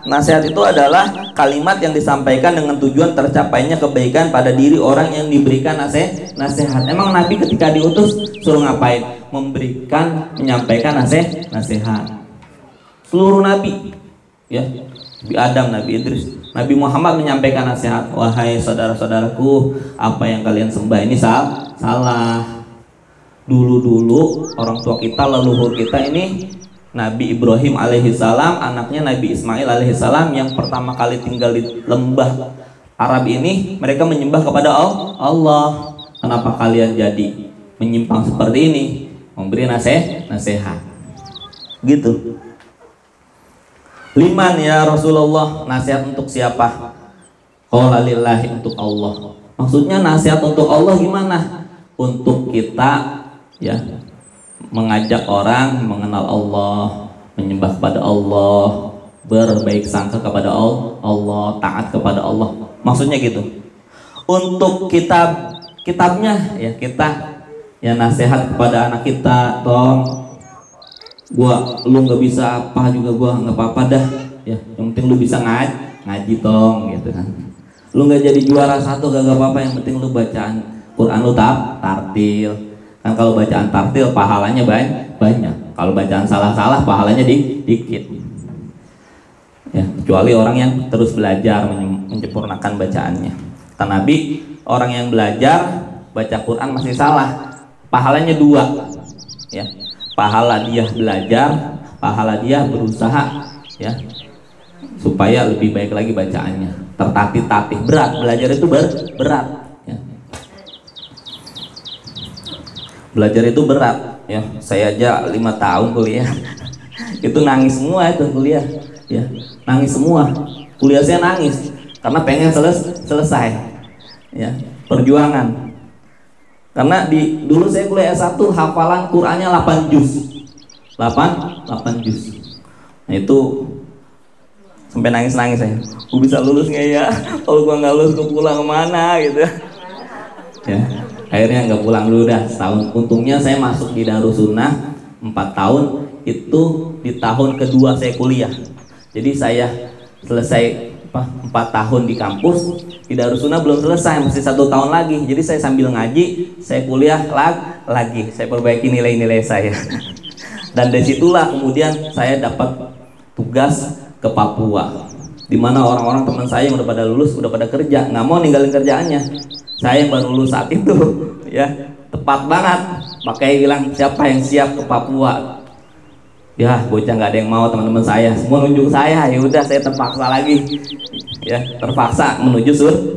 Nasihat itu adalah kalimat yang disampaikan dengan tujuan tercapainya kebaikan pada diri orang yang diberikan nasihat. Emang Nabi ketika diutus suruh ngapain? Menyampaikan nasihat. Seluruh Nabi, ya, Nabi Adam, Nabi Idris, Nabi Muhammad menyampaikan nasihat. Wahai saudara-saudaraku, apa yang kalian sembah ini salah. Dulu orang tua kita, leluhur kita ini, Nabi Ibrahim alaihissalam, anaknya Nabi Ismail alaihissalam, yang pertama kali tinggal di lembah Arab ini, mereka menyembah kepada Allah. Kenapa kalian jadi menyimpang seperti ini? Memberi nasihat. Gitu. Liman ya Rasulullah, nasihat untuk siapa? Qala lillahi, untuk Allah. Maksudnya nasihat untuk Allah gimana? Untuk kita, ya, mengajak orang mengenal Allah, menyembah kepada Allah, berbaik sangka kepada Allah, taat kepada Allah. Maksudnya gitu. Untuk kitabnya, ya, kita ya nasihat kepada anak kita, lu nggak bisa apa juga, gua nggak apa-apa dah, ya, yang penting lu bisa ngaji tong, gitu kan. Lu nggak jadi juara satu gak apa-apa, yang penting lu bacaan Quran lu tartil. Kan kalau bacaan tartil pahalanya banyak. Kalau bacaan salah-salah pahalanya dikit. Ya, kecuali orang yang terus belajar menyempurnakan bacaannya. Kata Nabi, orang yang belajar baca Quran masih salah, pahalanya 2. Ya. Pahala dia belajar, pahala dia berusaha, ya, supaya lebih baik lagi bacaannya. Tertatih-tatih, berat, belajar itu berat. Belajar itu berat, ya. Saya aja 5 tahun kuliah itu nangis semua, itu kuliah, ya, nangis semua. Kuliah saya nangis karena pengen selesai, ya, perjuangan. Karena dulu saya kuliah S1, hafalan Qur'annya 8 juz. 8 juz. Nah, itu sampai nangis-nangis saya. Gue bisa lulus nggak ya? Kalau gue nggak lulus, gue pulang kemana gitu, ya. Akhirnya nggak pulang dulu dah, setahun. Untungnya saya masuk di Darussunnah 4 tahun, itu di tahun kedua saya kuliah. Jadi saya selesai 4 tahun di kampus, di Darussunnah belum selesai, masih 1 tahun lagi. Jadi saya sambil ngaji, saya kuliah lagi, saya perbaiki nilai-nilai saya. Dan dari situlah kemudian saya dapat tugas ke Papua, di mana orang-orang teman saya yang udah pada lulus, udah pada kerja, nggak mau ninggalin kerjaannya. Saya yang baru lulus saat itu, ya, tepat banget. Pakai bilang, siapa yang siap ke Papua? Ya, bocah nggak ada yang mau, teman-teman saya semua nunjuk saya. Ya udah, saya terpaksa lagi, ya, terpaksa menuju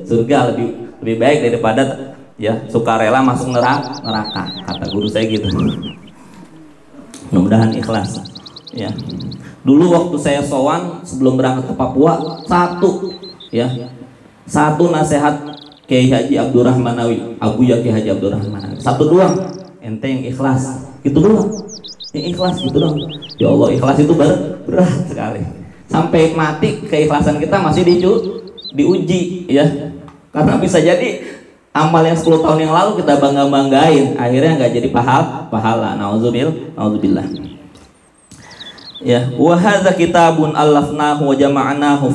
surga, lebih baik daripada, ya, sukarela masuk neraka. Kata guru saya gitu. Mudah-mudahan ikhlas, Ya. Dulu waktu saya sowan sebelum berangkat ke Papua, satu nasihat Kiai Haji Abdurrahmanawi, Abuya Kiai Haji Abdurrahmanawi. Satu doang, ente yang ikhlas. Itu doang. Yang ikhlas gitu doang. Ya Allah, ikhlas itu berat sekali. Sampai mati keikhlasan kita masih diuji ya. Karena bisa jadi amal yang 10 tahun yang lalu kita banggain, akhirnya nggak jadi pahala. Nauzubillah. Ya, wa hadza kitabun allafnahu wa jama'nahu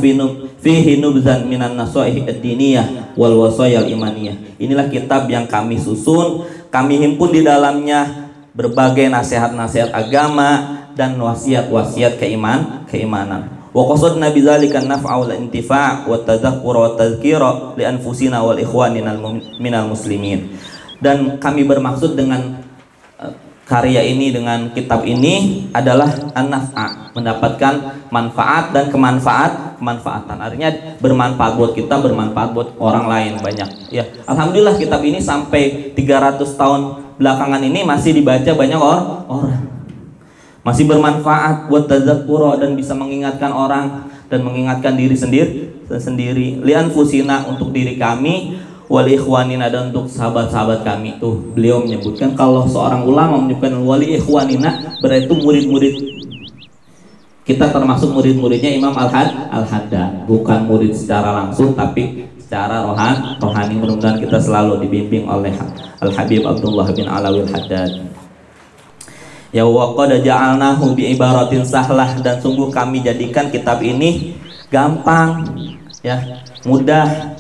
fihi nubzan minan nasaih ad-diniyah wal wasayal imaniyah. Inilah kitab yang kami susun, kami himpun di dalamnya berbagai nasihat-nasihat agama dan wasiat-wasiat keimanan. Wa qasadna bidzalika an-naf'a wal intifa' wa tadhakkur wa tadhkira li anfusina wal ikhwanina minal muslimin. Dan kami bermaksud dengan karya ini, dengan kitab ini adalah an-naf'a, mendapatkan manfaat dan kemanfaatan. Artinya bermanfaat buat kita, bermanfaat buat orang lain banyak. Ya, alhamdulillah kitab ini sampai 300 tahun belakangan ini masih dibaca banyak orang. Masih bermanfaat buat tadzakkura dan bisa mengingatkan orang dan mengingatkan diri sendiri. Li anfusina, untuk diri kami, wal ikhwanina, dan untuk sahabat-sahabat kami. Tuh beliau menyebutkan, kalau seorang ulama menyebutkan wali ikhwanina, berarti itu murid-murid kita, termasuk murid-muridnya Imam Al-Haddad. Bukan murid secara langsung, tapi secara rohani. Mudah-mudahan kita selalu dibimbing oleh Al-Habib Abdullah bin Alawi Al-Haddad. Ya wa qad ja'alnahu bi ibaratin sahlah, dan sungguh kami jadikan kitab ini gampang ya, mudah.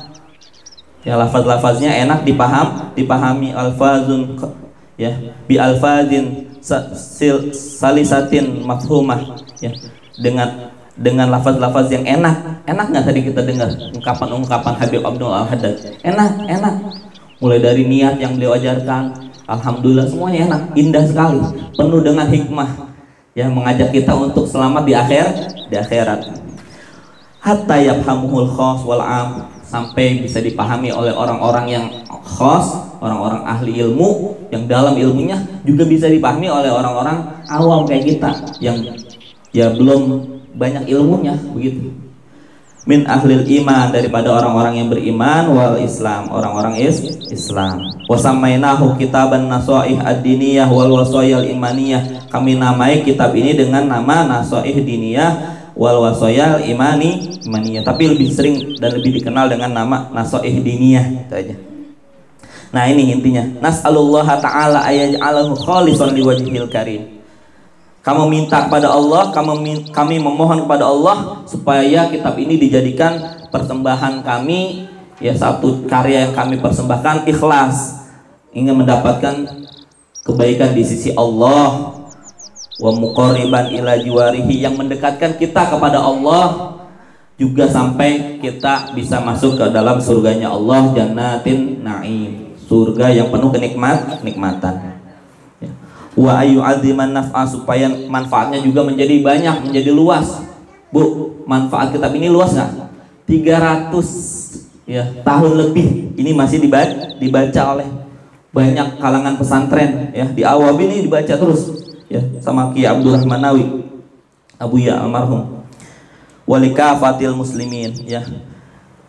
Ya, lafaz-lafaznya enak dipahami, alfazun ya, bi alfazin salisatin mafhumah ya, dengan lafaz-lafaz yang enak nggak tadi kita dengar ungkapan Habib Abdul Al-Haddad, enak, mulai dari niat yang beliau ajarkan, alhamdulillah semuanya enak, indah sekali, penuh dengan hikmah ya, mengajak kita untuk selamat di akhirat. Hatta yafhamuhul khas wal am, sampai bisa dipahami oleh orang-orang yang khas, orang-orang ahli ilmu yang dalam ilmunya, juga bisa dipahami oleh orang-orang awam kayak kita yang ya belum banyak ilmunya begitu. Min ahlil iman, daripada orang-orang yang beriman, wal Islam, orang-orang Islam. Wasamainahu kitaban nasaih ad-diniyah wal wasayal imaniyah. Kami namai kitab ini dengan nama nasaih diniyah wal wasayal imaniyah, tapi lebih sering dan lebih dikenal dengan nama nasaih diniyah, itu aja. Nah, ini intinya. Nas'alullaha ta'ala ayaj'alahu khalisan liwajhil karim. Kamu minta kepada Allah, kami memohon kepada Allah supaya kitab ini dijadikan persembahan kami ya, satu karya yang kami persembahkan ikhlas, ingin mendapatkan kebaikan di sisi Allah, wa muqarriban ila jiwarihi, yang mendekatkan kita kepada Allah, juga sampai kita bisa masuk ke dalam surganya Allah, jannatin na'im, surga yang penuh kenikmatan. Wa ayyu'adziman naf'a, supaya manfaatnya juga menjadi banyak, menjadi luas. Bu, manfaat kitab ini luas nggak? 300 ya, tahun lebih ini masih dibaca oleh banyak kalangan pesantren ya. Di Awab ini dibaca terus ya, sama Kiai Abdurrahmanawi, Abuya almarhum. Walikafatil muslimin ya,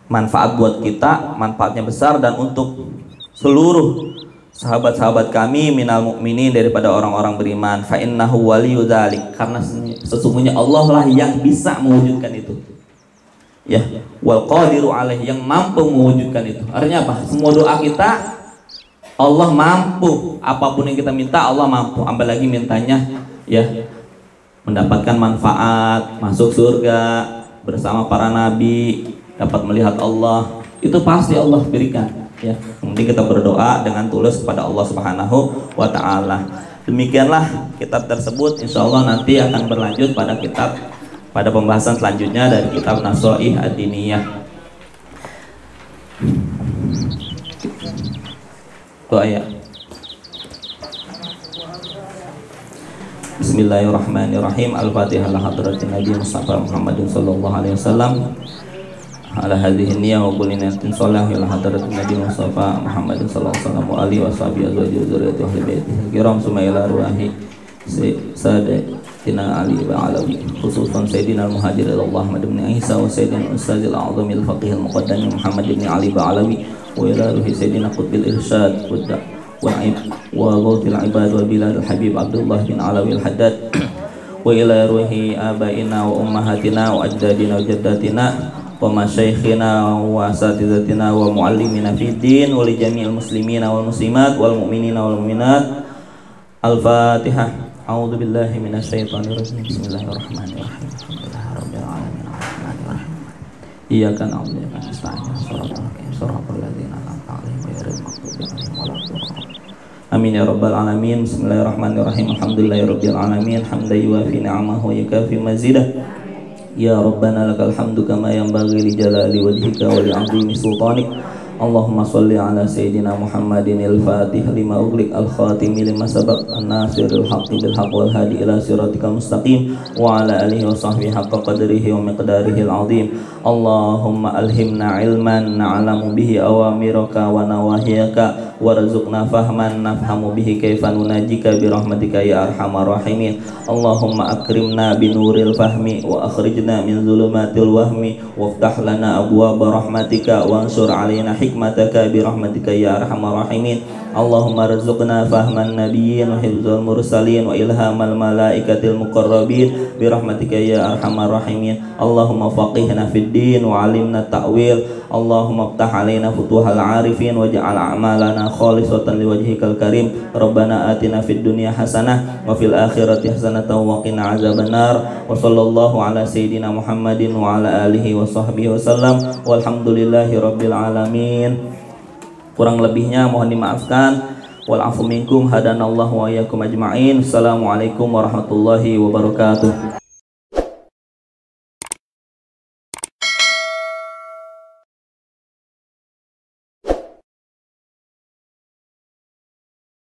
manfaat buat kita, manfaatnya besar, dan untuk seluruh sahabat-sahabat kami minal mukminin, daripada orang-orang beriman. Fa innahu waliyyu dzalik, karena sesungguhnya Allah lah yang bisa mewujudkan itu ya, wal qadiru alaih, yang mampu mewujudkan itu. Artinya apa? Semua doa kita Allah mampu, apapun yang kita minta Allah mampu, apalagi mintanya ya mendapatkan manfaat, masuk surga bersama para nabi, dapat melihat Allah, itu pasti Allah berikan ya. Kemudian kita berdoa dengan tulus kepada Allah Subhanahu wa ta'ala. Demikianlah kitab tersebut, insya Allah nanti akan berlanjut pada pembahasan selanjutnya dari kitab Nasaih ad-Diniyah. Doa ya. Bismillahirrahmanirrahim. Al-Fatihah ala hadratin Nabi Mustafa Muhammadin sallallahu alaihi wasallam. Ala hadhihi niyyah wa kulli niyatin shalah ila hadratin Nabi Mustafa Muhammadin sallallahu alaihi wasallam wa alihi wa sahbihi azwajihi wa dzurriyyatihi ahli baitihi kiram summa ila ruhi sada Sayyidina Ali Ba'alawi, khususan Sayyidina Al-Muhajir Allah Ahmad bin Isa wa Sayyidina Ustaz Al-A'zam Al-Faqih Al-Muqaddam Muhammad bin Ali Ba'alawi wa ila ruhi Sayyidina Qutbil Irsyad wa Ghawthil Ibad wa Bilal Al-Habib Abdullah bin Alawi Al-Haddad wa ila ruhi abaina wa ummahatina wa ajdadina wa jaddatina wa masyaikhina wa asatizatina wa muallimina fid din wa li jami'il muslimina wal muslimat wal mu'minina wal mu'minat. Al-Fatihah. A'udzu billahi minasyaitonir rajim. Bismillahirrahmanirrahim. Alhamdulillahirabbil alamin arrahmanir rahim. Iyyaka na'budu wa iyyaka nasta'in. Shiratal ladzina an'amta 'alaihim ghairil maghdubi 'alaihim waladdallin. Amin ya rabbal alamin. Bismillahirrahmanirrahim. Alhamdulillahirabbil alamin. Hamdan yuwafi ni'amahu wa yukafi mazidah. Ya rabbana lakal hamdu kama yanbaghi li jalali wajhika wa li 'azimi sultanik. Allahumma salli ala Sayyidina Muhammadin al-Fatih lima ughliq al-khatimi lima sabaq an-nasiril haqqi bil haqq wal hadi ila siratikal mustaqim wa ala alihi wa sahbihi haqqa qadrihi wa miqdarihi al-azim. Allahumma alhimna ilman na'lamu bihi awamiraka wa nawahiyaka warzuqna fahman nafhamu bihi kaifa nunajika bi rahmatika ya arhamar rahimin. Allahumma akrimna bi nuril fahmi wa akhrijna min zulumatil wahmi waftah lana abwaaba rahmatika wansur alaina hikmataka bi rahmatika ya arhamar rahimin. Allahumma rizqna fahman nabiyyin wa hifdzal mursalin wa ilhamal malaikatil muqarrabin bi rahmatika ya arhamar rahimin. Allahumma faqihna fid din wa 'allimna ta'wil. Allahumma iftah alaina futuhal arifin waj'al a'malana khalisatan liwajhikal karim. Rabbana atina fid dunya hasanah wa fil akhirati hasanah wa qina azabannar. Wa sallallahu ala sayyidina Muhammadin wa ala alihi wa sahbihi wasallam. Walhamdulillahi rabbil alamin. Kurang lebihnya mohon dimaafkan. Wal afu minkum hadanallahu wa iyyakum ajma'in. Assalamualaikum warahmatullahi wabarakatuh.